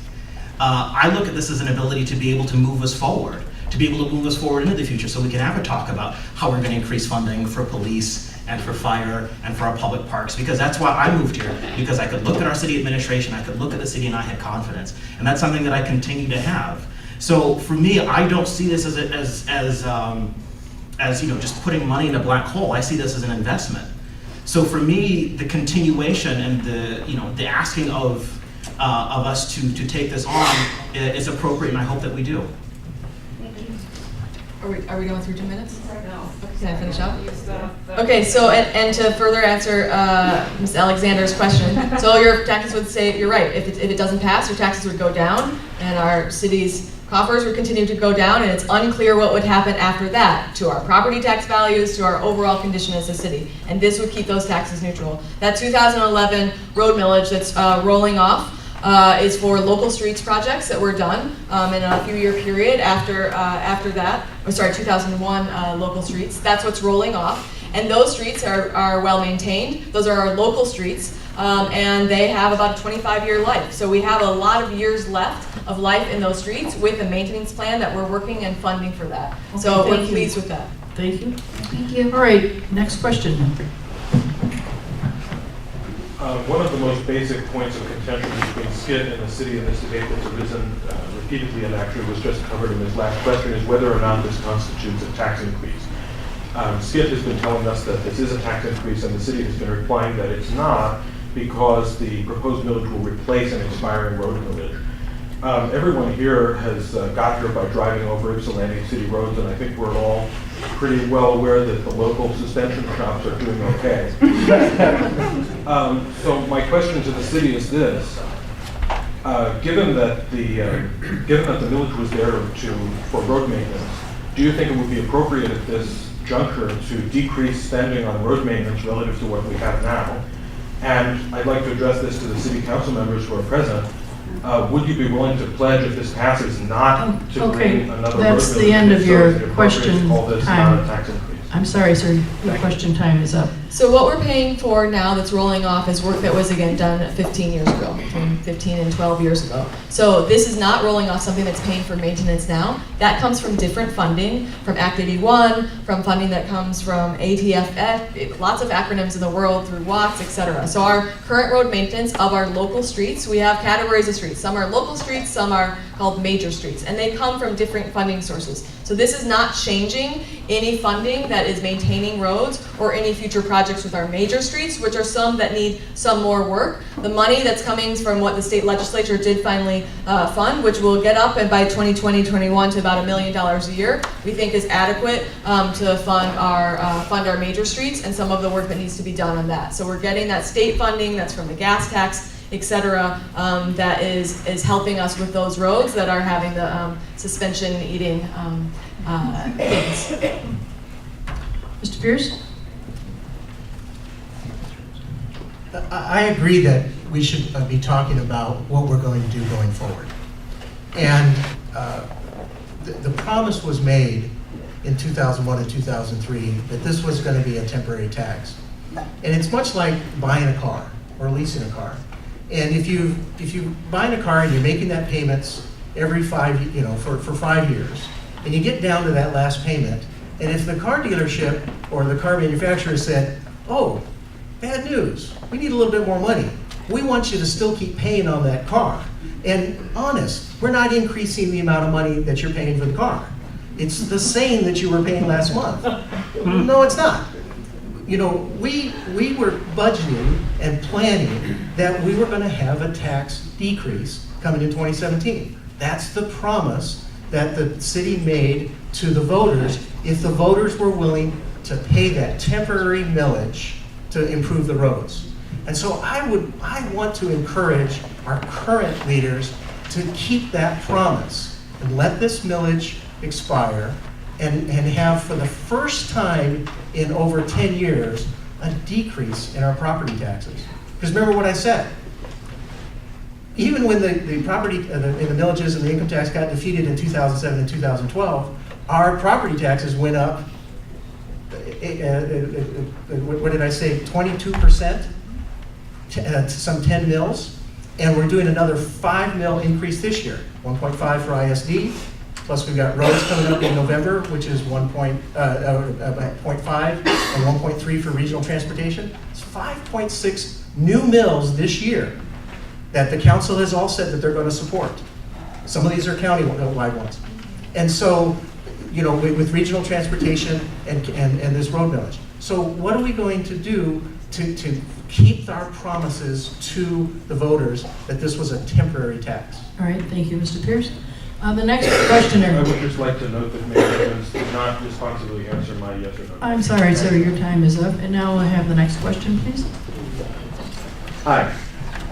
I look at this as an ability to be able to move us forward, into the future so we can have a talk about how we're going to increase funding for police and for fire and for our public parks, because that's why I moved here, because I could look at our city administration, I could look at the city, and I had confidence. And that's something that I continue to have. So for me, I don't see this as you know, just putting money in a black hole. I see this as an investment. So for me, the continuation and the asking of us to take this on is appropriate, and I hope that we do. Are we going through 2 minutes? No. Can I finish up? Okay, so, and to further answer Ms. Alexander's question, so your taxes would say, you're right, if it doesn't pass, your taxes would go down, and our city's coffers would continue to go down, and it's unclear what would happen after that to our property tax values, to our overall condition as a city. And this would keep those taxes neutral. That 2011 road millage that's rolling off is for local streets projects that were done in a few-year period after that. 2001 local streets. That's what's rolling off. And those streets are well maintained. Those are our local streets. And they have about a 25-year life. So we have a lot of years left of life in those streets with a maintenance plan that we're working and funding for that. Okay, So we're thank you. pleased with that. Thank you. Thank you. All right, next question. One of the most basic points of contention between SCIT and the city in this debate that's arisen repeatedly and actually was just covered in this last question is whether or not this constitutes a tax increase. SCIT has been telling us that this is a tax increase, and the city has been replying that it's not, because the proposed millage will replace an expiring road millage. Everyone here has got here by driving over Ypsilanti city roads, and I think we're all pretty well aware that the local suspension shops are doing okay. So my question to the city is this: given that the millage was there for road maintenance, do you think it would be appropriate if this juncture to decrease spending on road maintenance relative to what we have now. And I'd like to address this to the city council members who are present. Would you be willing to pledge, if this passes, not to Okay, bring another road that's the millage end of so your it's appropriate to question call this time. not a tax increase? I'm sorry, sir, your question time is up. So what we're paying for now that's rolling off is work that was again done 15 years ago, between 15 and 12 years ago. So this is not rolling off something that's paying for maintenance now. That comes from different funding, from Act 81, from funding that comes from ATFF, lots of acronyms in the world, through Watts, etc. So our current road maintenance of our local streets, we have categories of streets. Some are local streets, some are called major streets, and they come from different funding sources. So this is not changing any funding that is maintaining roads or any future projects with our major streets, which are some that need some more work. The money that's coming from what the state legislature did finally fund, which will get up and by 2020-21 to about $1 million a year, we think is adequate to fund our major streets and some of the work that needs to be done on that. So we're getting that state funding that's from the gas tax, etc., that is helping us with those roads that are having the suspension eating things. Mr. Pierce? I agree that we should be talking about what we're going to do going forward. And the promise was made in 2001 and 2003 that this was going to be a temporary tax. And it's much like buying a car or leasing a car. And if you buying a car and you're making that payments every for 5 years, and you get down to that last payment, and if the car dealership or the car manufacturer said, oh, bad news, we need a little bit more money. We want you to still keep paying on that car. And honest, we're not increasing the amount of money that you're paying for the car. It's the same that you were paying last month. No, it's not. You know, we were budgeting and planning that we were going to have a tax decrease coming in 2017. That's the promise that the city made to the voters if the voters were willing to pay that temporary millage to improve the roads. And so I want to encourage our current leaders to keep that promise and let this millage expire and have, for the first time in over 10 years, a decrease in our property taxes. Because remember what I said. Even when the property, in the millages and the income tax got defeated in 2007 and 2012, our property taxes went up, what did I say, 22%, to some 10 mils, and we're doing another 5 mil increase this year, 1.5 for ISD, plus we've got roads coming up in November, which is 0.5 and 1.3 for regional transportation. It's 5.6 new mills this year that the council has all said that they're going to support. Some of these are county-wide ones. And so, you know, with regional transportation and this road millage. So what are we going to do to keep our promises to the voters that this was a temporary tax? All right, thank you, Mr. Pierce. The next questioner. I would just like to note that Mayor Evans did not responsibly answer my yes or no. I'm sorry, sir, your time is up. And now we'll have the next question, please. Hi.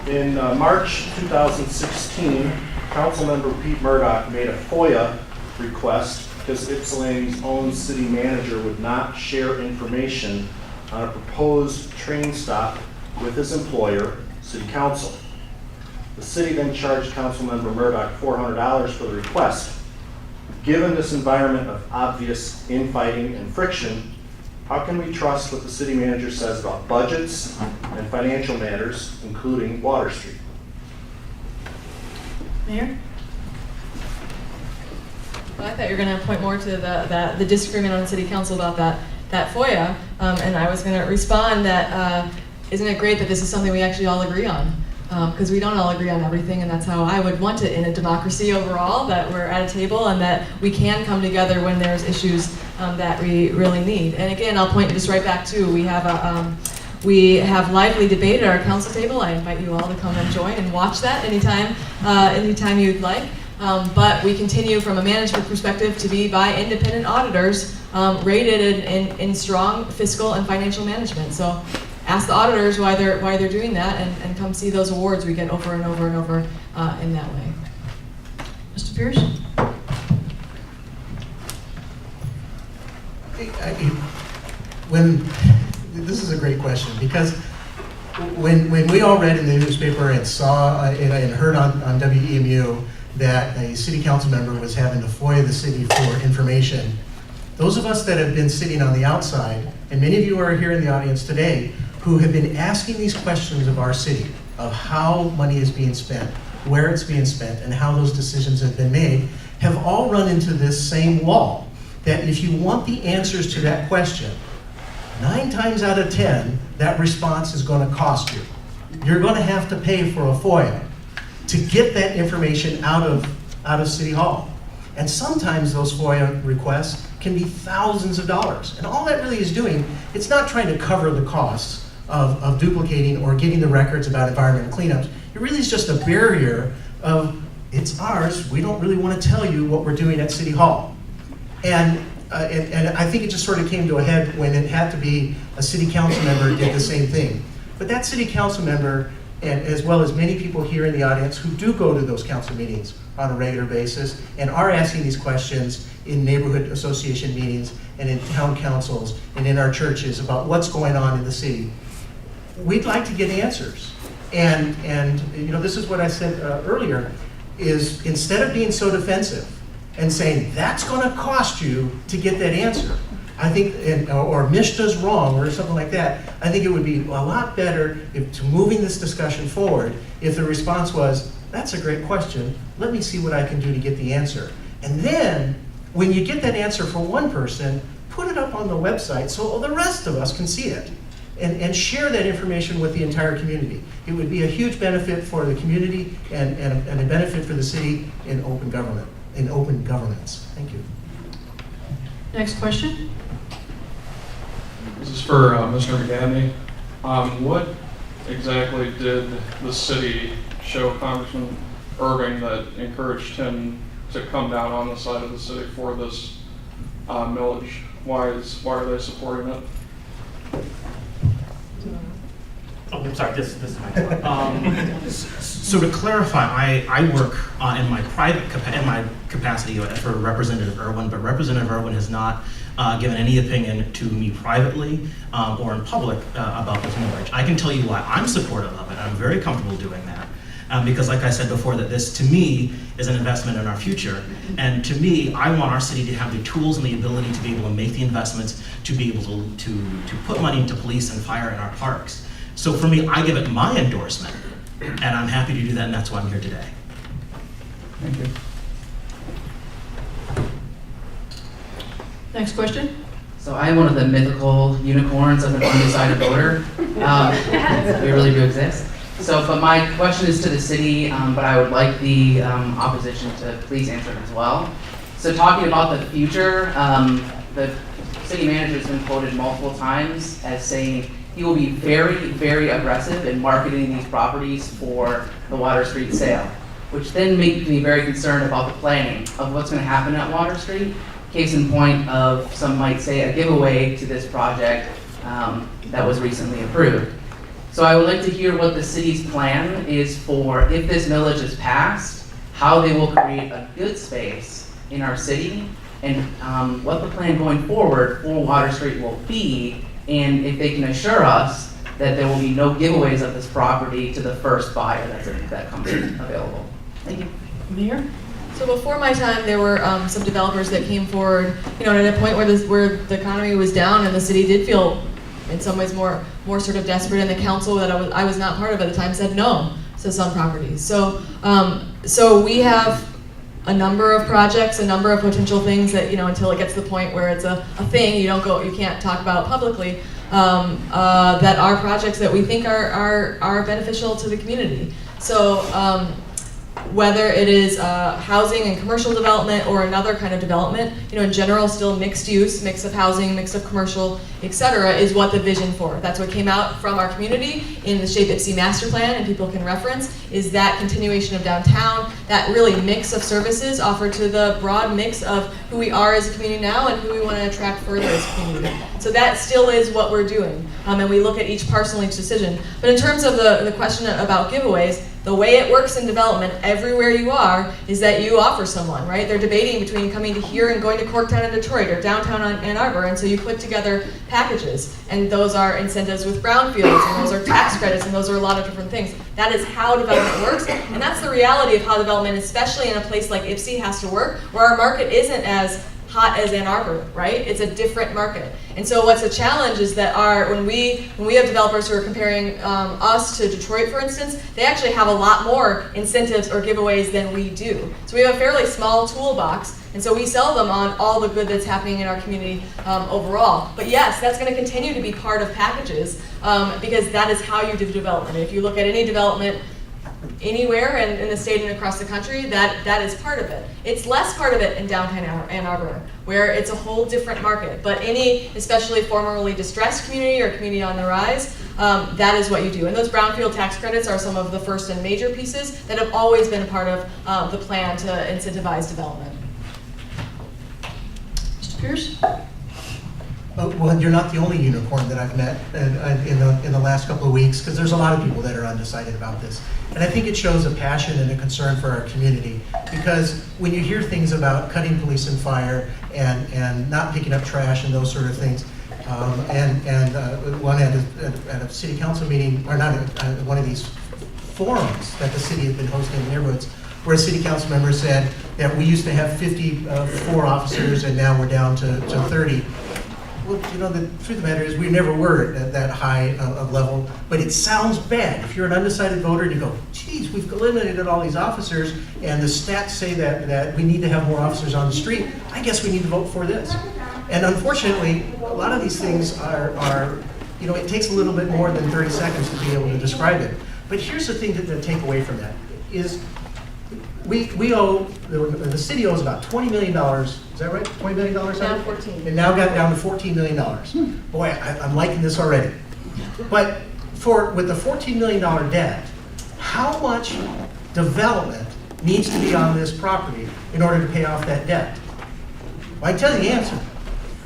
In March 2016, Councilmember Pete Murdoch made a FOIA request because Ypsilanti's own city manager would not share information on a proposed train stop with his employer, City Council. The city then charged Councilmember Murdoch $400 for the request. Given this environment of obvious infighting and friction, how can we trust what the city manager says about budgets and financial matters, including Water Street? Mayor? Well, I thought you were going to point more to the disagreement on the city council about that FOIA, and I was going to respond that isn't it great that this is something we actually all agree on? Because we don't all agree on everything, and that's how I would want it in a democracy overall, that we're at a table and that we can come together when there's issues that we really need. And again, I'll point this right back to, we have lively debate at our council table. I invite you all to come and join and watch that anytime you'd like. But we continue from a management perspective to be by independent auditors rated in strong fiscal and financial management. So ask the auditors why they're doing that, and come see those awards we get over and over and over in that way. Mr. Pierce? this is a great question, because when we all read in the newspaper and saw and heard on WEMU that a city council member was having to FOIA the city for information, those of us that have been sitting on the outside, and many of you are here in the audience today, who have been asking these questions of our city, of how money is being spent, where it's being spent, and how those decisions have been made, have all run into this same wall. That if you want the answers to that question, 9 times out of 10, that response is going to cost you. You're going to have to pay for a FOIA to get that information out of City Hall. And sometimes those FOIA requests can be thousands of dollars. And all that really is doing, it's not trying to cover the costs of duplicating or getting the records about environmental cleanups. It really is just a barrier of, it's ours, we don't really want to tell you what we're doing at City Hall. And I think it just sort of came to a head when it had to be a city council member did the same thing. But that city council member, and as well as many people here in the audience who do go to those council meetings on a regular basis and are asking these questions in neighborhood association meetings and in town councils and in our churches about what's going on in the city, we'd like to get answers. And you know, this is what I said earlier, is instead of being so defensive and saying, that's going to cost you to get that answer, I think, or Mishta's wrong or something like that, I think it would be a lot better to moving this discussion forward if the response was, that's a great question, let me see what I can do to get the answer. And then, when you get that answer for one person, put it up on the website so the rest of us can see it. And share that information with the entire community. It would be a huge benefit for the community and a benefit for the city in open government, in open governance. Thank you. Next question. This is for Mr. McGadney. What exactly did the city show Congressman Irving that encouraged him to come down on the side of the city for this millage? Why are they supporting it? Oh, I'm sorry, this is my turn. So to clarify, I work in my capacity for Representative Irwin, but Representative Irwin has not given any opinion to me privately or in public about this millage. I can tell you why I'm supportive of it. I'm very comfortable doing that. Because like I said before, that this to me is an investment in our future. And to me, I want our city to have the tools and the ability to be able to make the investments, to be able to put money into police and fire in our parks. So for me, I give it my endorsement, and I'm happy to do that, and that's why I'm here today. Thank you. Next question. So I am one of the mythical unicorns of an undecided voter. We really do exist. So, but my question is to the city, but I would like the opposition to please answer it as well. So talking about the future, the city manager has been quoted multiple times as saying he will be very, very aggressive in marketing these properties for the Water Street sale, which then makes me very concerned about the planning of what's going to happen at Water Street. Case in point of, some might say, a giveaway to this project that was recently approved. So I would like to hear what the city's plan is for, if this millage is passed, how they will create a good space in our city, and what the plan going forward for Water Street will be, and if they can assure us that there will be no giveaways of this property to the first buyer that comes available. Thank you. Mayor? So before my time, there were some developers that came forward, you know, at a point where the economy was down and the city did feel in some ways more sort of desperate, and the council that I was not part of at the time said no to some properties. So so we have a number of projects, a number of potential things that, you know, until it gets to the point where it's a thing, you can't talk about publicly, that are projects that we think are beneficial to the community. So whether it is housing and commercial development or another kind of development, you know, in general, still mixed use, mix of housing, mix of commercial, etc., is what the vision for. That's what came out from our community in the Shape Ypsi master plan, and people can reference, is that continuation of downtown, that really mix of services offered to the broad mix of who we are as a community now and who we want to attract further as a community. So that still is what we're doing, and we look at each parcel, each decision. But in terms of the question about giveaways, The way it works in development everywhere you are is that you offer someone, right? They're debating between coming to here and going to Corktown and Detroit or downtown Ann Arbor, and so you put together packages, and those are incentives with brownfields, and those are tax credits, and those are a lot of different things. That is how development works, and that's the reality of how development, especially in a place like Ypsi, has to work, where our market isn't as hot as Ann Arbor, right? It's a different market. And so what's a challenge is that when we have developers who are comparing us to Detroit, for instance, they actually have a lot more incentives or giveaways than we do. So we have a fairly small toolbox, and so we sell them on all the good that's happening in our community overall. But yes, that's going to continue to be part of packages because that is how you do development. If you look at any development anywhere in the state and across the country, that is part of it. It's less part of it in downtown Ann Arbor, where it's a whole different market. But any, especially formerly distressed community or community on the rise, that is what you do. And those brownfield tax credits are some of the first and major pieces that have always been a part of the plan to incentivize development. Mr. Pierce? Well, you're not the only unicorn that I've met in the last couple of weeks, because there's a lot of people that are undecided about this. And I think it shows a passion and a concern for our community, because when you hear things about cutting police and fire and not picking up trash and those sort of things, one at a city council meeting, or not at one of these forums that the city has been hosting in neighborhoods, where a city council member said that we used to have 54 officers and now we're down to 30. Well, you know, the truth of the matter is we never were at that high of level, but it sounds bad. If you're an undecided voter and you go, geez, we've eliminated all these officers and the stats say that we need to have more officers on the street, I guess we need to vote for this. And unfortunately, a lot of these things are you know, it takes a little bit more than 30 seconds to be able to describe it. But here's the thing to take away from that is we owe, the city owes about $20 million. Is that right? $20 million? Now 14. And now got down to $14 million. Boy, I'm liking this already. But with the $14 million debt, how much development needs to be on this property in order to pay off that debt? Well, I can tell you the answer.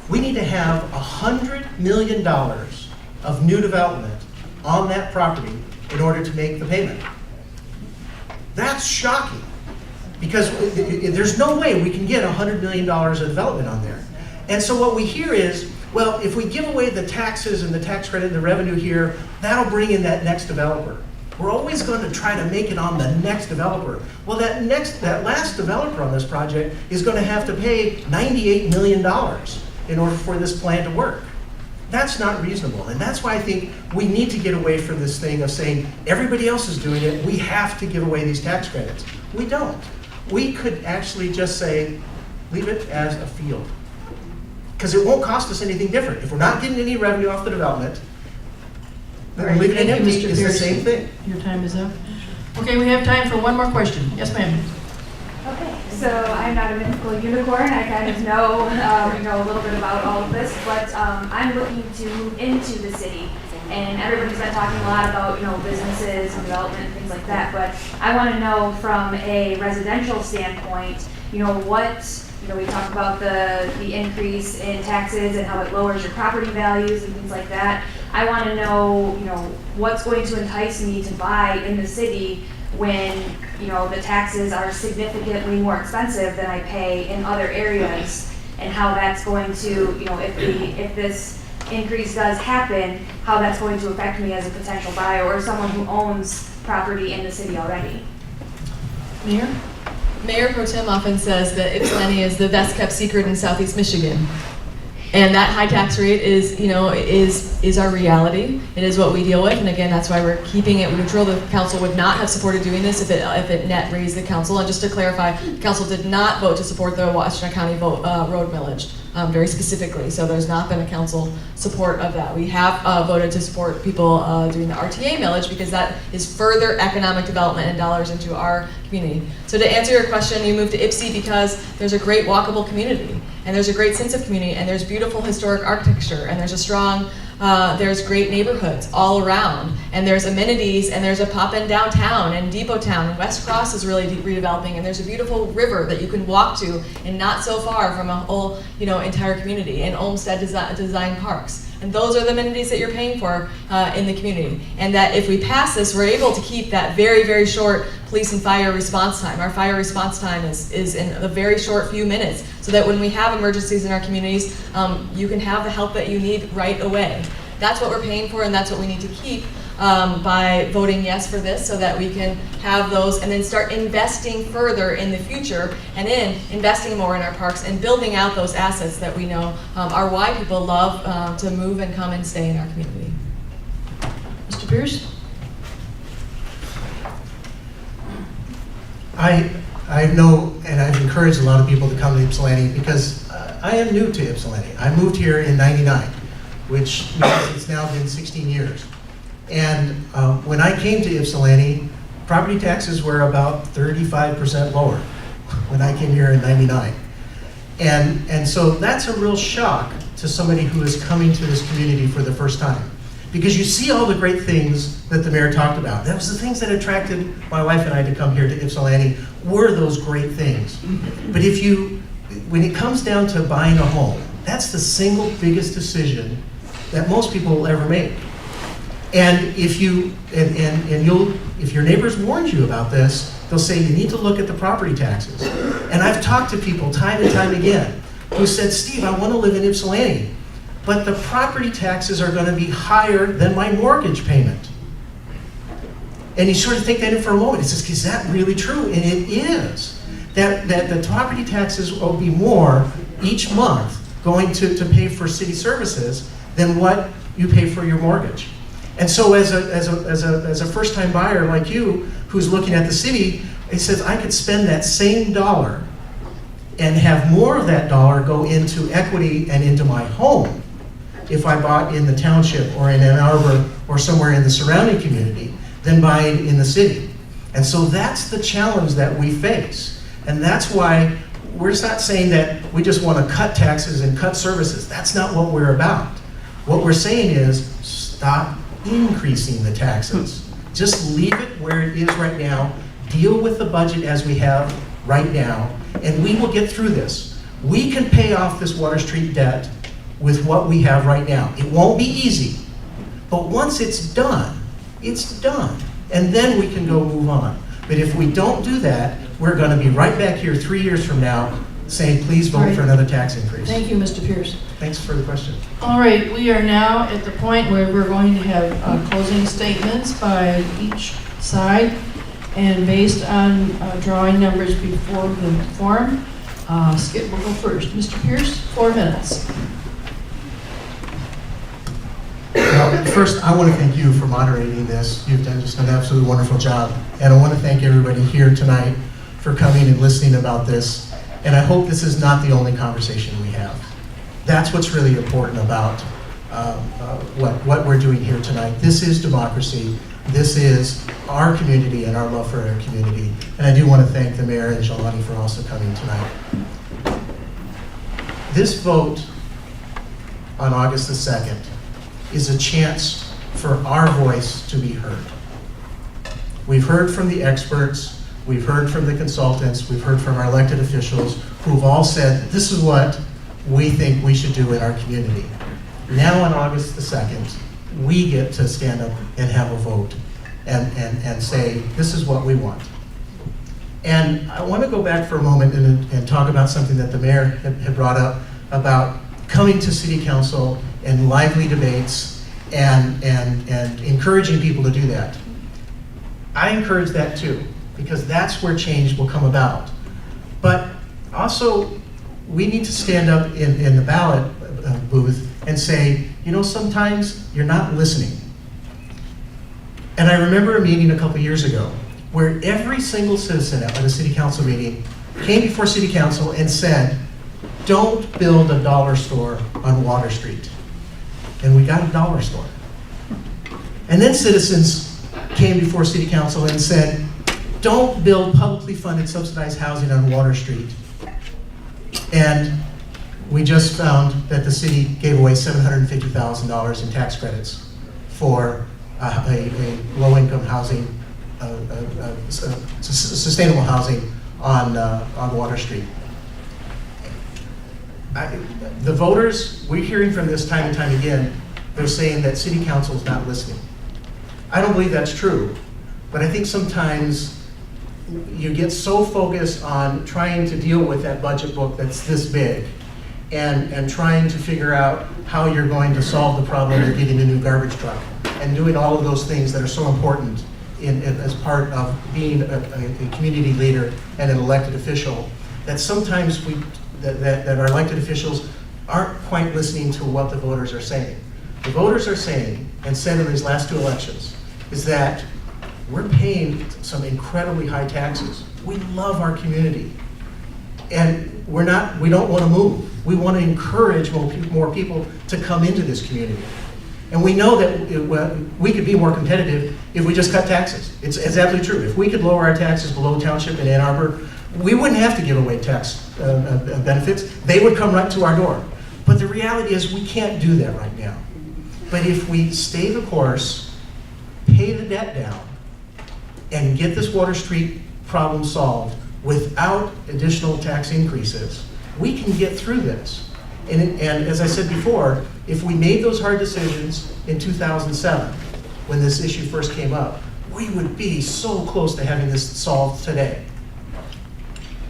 We need to have $100 million of new development on that property in order to make the payment. That's shocking, because there's no way we can get $100 million of development on there. And so what we hear is, well, if we give away the taxes and the tax credit and the revenue here, that'll bring in that next developer. We're always going to try to make it on the next developer. Well, that last developer on this project is going to have to pay $98 million in order for this plan to work. That's not reasonable, and that's why I think we need to get away from this thing of saying everybody else is doing it, we have to give away these tax credits. We don't. We could actually just say, leave it as a field, because it won't cost us anything different. If we're not getting any revenue off the development, then Right, leaving it thank you, empty Mr. is the Pearson. same thing. Your time is up. Okay, we have time for one more question. Yes, ma'am. Okay, so I'm not a mythical unicorn. I kind of know, a little bit about all of this, but I'm looking to move into the city. And everybody's been talking a lot about, businesses and development and things like that. But I want to know from a residential standpoint, what, we talk about the increase in taxes and how it lowers your property values and things like that. I want to know, what's going to entice me to buy in the city when the taxes are significantly more expensive than I pay in other areas, and how that's going to, if this increase does happen, how that's going to affect me as a potential buyer or someone who owns property in the city already. Mayor? Mayor Pro Tem often says that Ypsilanti is the best kept secret in Southeast Michigan. And that high tax rate is our reality. It is what we deal with, and again, that's why we're keeping it neutral. The council would not have supported doing this if it net raised the council. And just to clarify, the council did not vote to support the Washington County road millage, very specifically. So there's not been a council support of that. We have voted to support people doing the RTA millage because that is further economic development and dollars into our community. So to answer your question, you moved to Ypsi because there's a great walkable community, and there's a great sense of community, and there's beautiful historic architecture, and there's a strong, there's great neighborhoods all around, and there's amenities, and there's a pop-in downtown and Depot Town, and West Cross is really redeveloping, and there's a beautiful river that you can walk to, and not so far from a whole, entire community, and Olmsted design parks. And those are the amenities that you're paying for in the community. And that if we pass this, we're able to keep that very, very short police and fire response time. Our fire response time is in a very short few minutes, so that when we have emergencies in our communities, you can have the help that you need right away. That's what we're paying for, and that's what we need to keep by voting yes for this, so that we can have those and then start investing further in the future, and in investing more in our parks and building out those assets that we know are why people love to move and come and stay in our community. Mr. Pierce? I know, and I've encouraged a lot of people to come to Ypsilanti because I am new to Ypsilanti. I moved here in '99, which means it's now been 16 years. And when I came to Ypsilanti, property taxes were about 35% lower when I came here in '99. And so that's a real shock to somebody who is coming to this community for the first time. Because you see all the great things that the mayor talked about. That was the things that attracted my wife and I to come here to Ypsilanti, were those great things. But when it comes down to buying a home, that's the single biggest decision that most people will ever make. And if your neighbors warned you about this, they'll say you need to look at the property taxes. And I've talked to people time and time again who said, Steve, I want to live in Ypsilanti, but the property taxes are going to be higher than my mortgage payment. And you sort of think that in for a moment. It says, is that really true? And it is. That the property taxes will be more each month going to pay for city services than what you pay for your mortgage. And so as a first-time buyer like you, who's looking at the city, it says, I could spend that same dollar and have more of that dollar go into equity and into my home if I bought in the township or in Ann Arbor or somewhere in the surrounding community than buying in the city. And so that's the challenge that we face. And that's why we're not saying that we just want to cut taxes and cut services. That's not what we're about. What we're saying is stop increasing the taxes. Just leave it where it is right now. Deal with the budget as we have right now, and we will get through this. We can pay off this Water Street debt with what we have right now. It won't be easy, but once it's done, and then we can go move on. But if we don't do that, we're going to be right back here 3 years from now saying, please vote for another tax increase. Thank you, Mr. Pierce. Thanks for the question. All right, we are now at the point where we're going to have closing statements by each side, and based on drawing numbers before the forum, Skip will go first. Mr. Pierce, 4 minutes. Well, first, I want to thank you for moderating this. You've done just an absolutely wonderful job. And I want to thank everybody here tonight for coming and listening about this. And I hope this is not the only conversation we have. That's what's really important about what we're doing here tonight. This is democracy. This is our community and our love for our community. And I do want to thank the mayor and Ypsilanti for also coming tonight. This vote on August the 2nd is a chance for our voice to be heard. We've heard from the experts, we've heard from the consultants, we've heard from our elected officials who've all said, this is what we think we should do in our community. Now on August the 2nd, we get to stand up and have a vote and say, this is what we want. And I want to go back for a moment and talk about something that the mayor had brought up about coming to city council and lively debates and encouraging people to do that. I encourage that too, because that's where change will come about. But also, we need to stand up in the ballot booth and say, you know, sometimes you're not listening. And I remember a meeting a couple years ago where every single citizen at a city council meeting came before city council and said, don't build a dollar store on Water Street. And we got a dollar store. And then citizens came before city council and said, don't build publicly funded subsidized housing on Water Street. And we just found that the city gave away $750,000 in tax credits for a low-income housing, sustainable housing on Water Street. The voters, we're hearing from this time and time again, they're saying that city council is not listening. I don't believe that's true, but I think sometimes you get so focused on trying to deal with that budget book that's this big and trying to figure out how you're going to solve the problem of getting a new garbage truck and doing all of those things that are so important as part of being a community leader and an elected official, that sometimes that our elected officials aren't quite listening to what the voters are saying. The voters are saying, and said in these last 2 elections, is that we're paying some incredibly high taxes. We love our community. And we don't want to move. We want to encourage more people to come into this community. And we know that we could be more competitive if we just cut taxes. It's absolutely true. If we could lower our taxes below township in Ann Arbor, we wouldn't have to give away tax benefits. They would come right to our door. But the reality is we can't do that right now. But if we stay the course, pay the debt down, and get this Water Street problem solved without additional tax increases, we can get through this. And as I said before, if we made those hard decisions in 2007, when this issue first came up, we would be so close to having this solved today.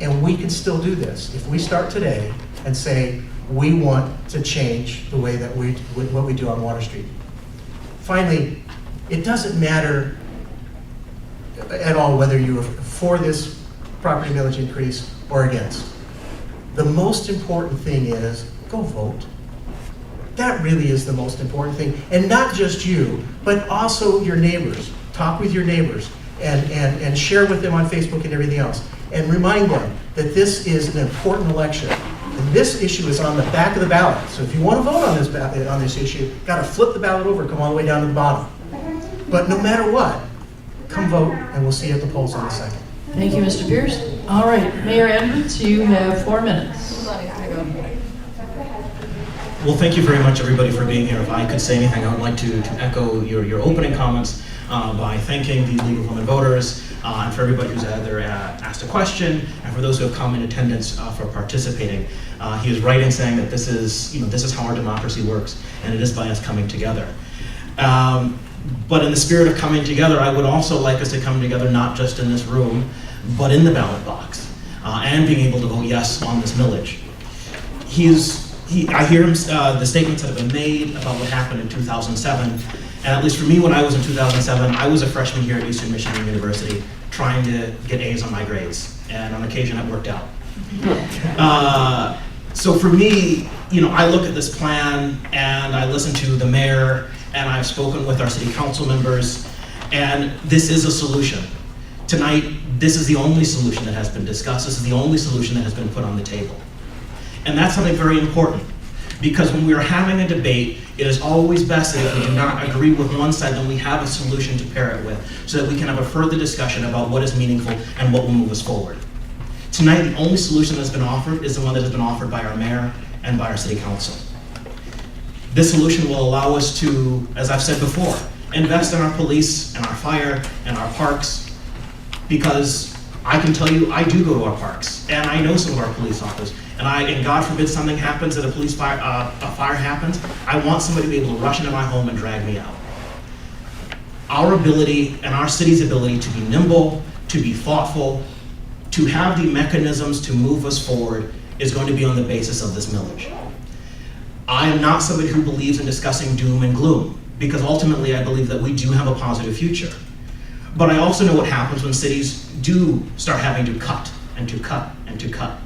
And we can still do this if we start today and say, we want to change the way that what we do on Water Street. Finally, it doesn't matter at all whether you are for this property millage increase or against. The most important thing is go vote. That really is the most important thing. And not just you, but also your neighbors. Talk with your neighbors and share with them on Facebook and everything else. And remind them that this is an important election. And this issue is on the back of the ballot. So if you want to vote on this issue, you've got to flip the ballot over, come all the way down to the bottom. But no matter what, come vote, and we'll see you at the polls in a second. Thank you, Mr. Pierce. All right, Mayor Edwards, you have 4 minutes. Well, thank you very much, everybody, for being here. If I could say anything, I would like to echo your opening comments by thanking the League of Women Voters and for everybody who's either asked a question and for those who have come in attendance for participating. He is right in saying that this is how our democracy works, and it is by us coming together. But in the spirit of coming together, I would also like us to come together not just in this room, but in the ballot box, and being able to vote yes on this millage. I hear him, the statements that have been made about what happened in 2007, and at least for me when I was in 2007, I was a freshman here at Eastern Michigan University trying to get A's on my grades, and on occasion it worked out. So for me, I look at this plan and I listen to the mayor and I've spoken with our city council members, and this is a solution. Tonight, this is the only solution that has been discussed. This is the only solution that has been put on the table. And that's something very important, because when we are having a debate, it is always best that if we do not agree with one side, then we have a solution to pair it with, so that we can have a further discussion about what is meaningful and what will move us forward. Tonight, the only solution that's been offered is the one that has been offered by our mayor and by our city council. This solution will allow us to, as I've said before, invest in our police and our fire and our parks, because I can tell you, I do go to our parks, and I know some of our police officers, and God forbid something happens, that a fire happens, I want somebody to be able to rush into my home and drag me out. Our ability and our city's ability to be nimble, to be thoughtful, to have the mechanisms to move us forward is going to be on the basis of this millage. I am not somebody who believes in discussing doom and gloom, because ultimately I believe that we do have a positive future. But I also know what happens when cities do start having to cut and to cut and to cut.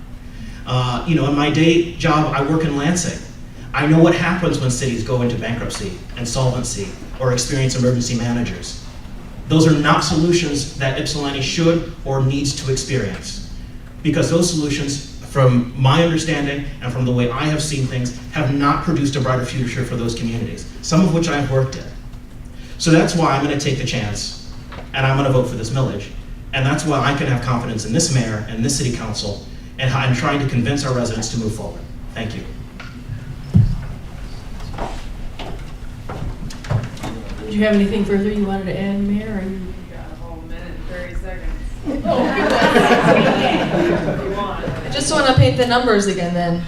In my day job, I work in Lansing. I know what happens when cities go into bankruptcy, insolvency, or experience emergency managers. Those are not solutions that Ypsilanti should or needs to experience, because those solutions, from my understanding and from the way I have seen things, have not produced a brighter future for those communities, some of which I've worked in. So that's why I'm going to take the chance, and I'm going to vote for this millage. And that's why I can have confidence in this mayor and this city council, and I'm trying to convince our residents to move forward. Thank you. Did you have anything further you wanted to add, Mayor? You got a whole minute and 30 seconds. I just want to paint the numbers again then.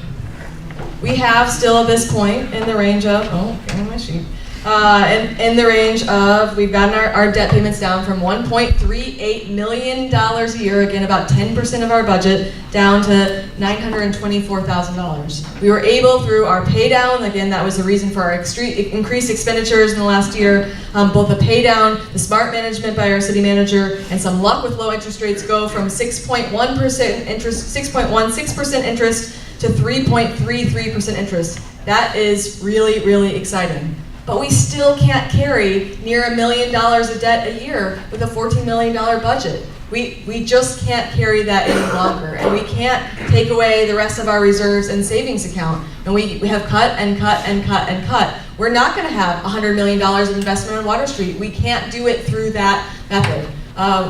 We have still at this point in the range of, getting my sheet, in the range of, we've gotten our debt payments down from $1.38 million a year, again about 10% of our budget, down to $924,000. We were able, through our pay down, again that was the reason for our increased expenditures in the last year, both the pay down, the smart management by our city manager, and some luck with low interest rates, go from 6.1% interest, 6.16% interest to 3.33% interest. That is really, really exciting. But we still can't carry near $1 million of debt a year with a $14 million budget. We just can't carry that any longer, and we can't take away the rest of our reserves and savings account. And we have cut and cut and cut and cut. We're not going to have $100 million of investment on Water Street. We can't do it through that method.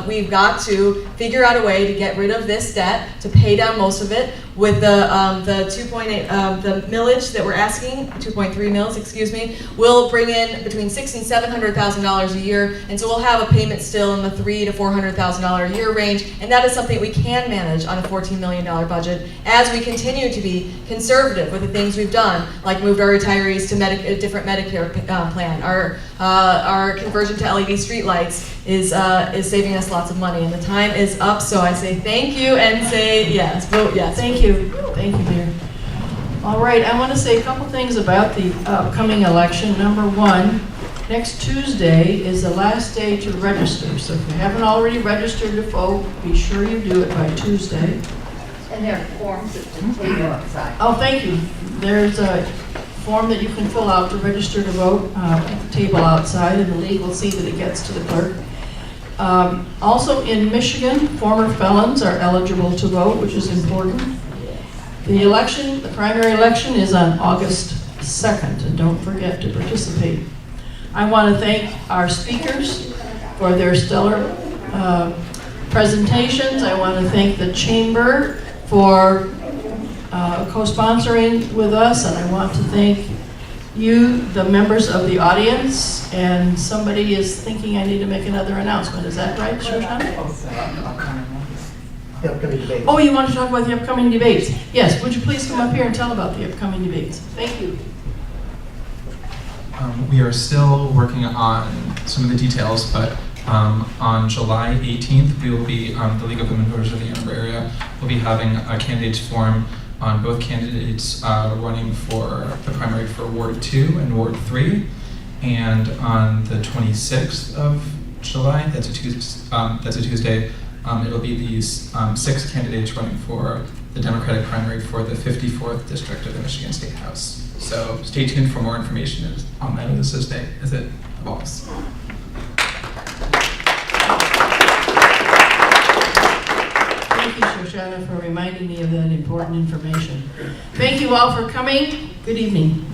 We've got to figure out a way to get rid of this debt, to pay down most of it with the 2.8, the millage that we're asking, 2.3 mils, excuse me, will bring in between $600,000 and $700,000 a year, and so we'll have a payment still in the $300,000 to $400,000 a year range, and that is something we can manage on a $14 million budget as we continue to be conservative with the things we've done, like moved our retirees to a different Medicare plan. Our conversion to LED streetlights is saving us lots of money, and the time is up, so I say thank you and say yes, vote yes. Thank you, dear. All right, I want to say a couple things about the upcoming election. Number one, next Tuesday is the last day to register, so if you haven't already registered to vote, be sure you do it by Tuesday. And there are forms at the table outside. Oh, thank you. There's a form that you can fill out to register to vote at the table outside, and the league will see that it gets to the clerk. Also in Michigan, former felons are eligible to vote, which is important. The election, the primary election, is on August 2nd, and don't forget to participate. I want to thank our speakers for their stellar presentations. I want to thank the Chamber for co-sponsoring with us, and I want to thank you, the members of the audience, and somebody is thinking I need to make another announcement. Is that right, Shoshana? The upcoming debate. Oh, you want to talk about the upcoming debates? Yes, would you please come up here and tell about the upcoming debates? Thank you. We are still working on some of the details, but on July 18th, we will be, the League of Women Voters of the Ann Arbor area will be having a candidates forum on both candidates running for the primary for Ward 2 and Ward 3. And on the 26th of July, that's a Tuesday, it'll be these 6 candidates running for the Democratic primary for the 54th District of the Michigan State House. So stay tuned for more information on that as it evolves. Thank you, Shoshana, for reminding me of that important information. Thank you all for coming. Good evening.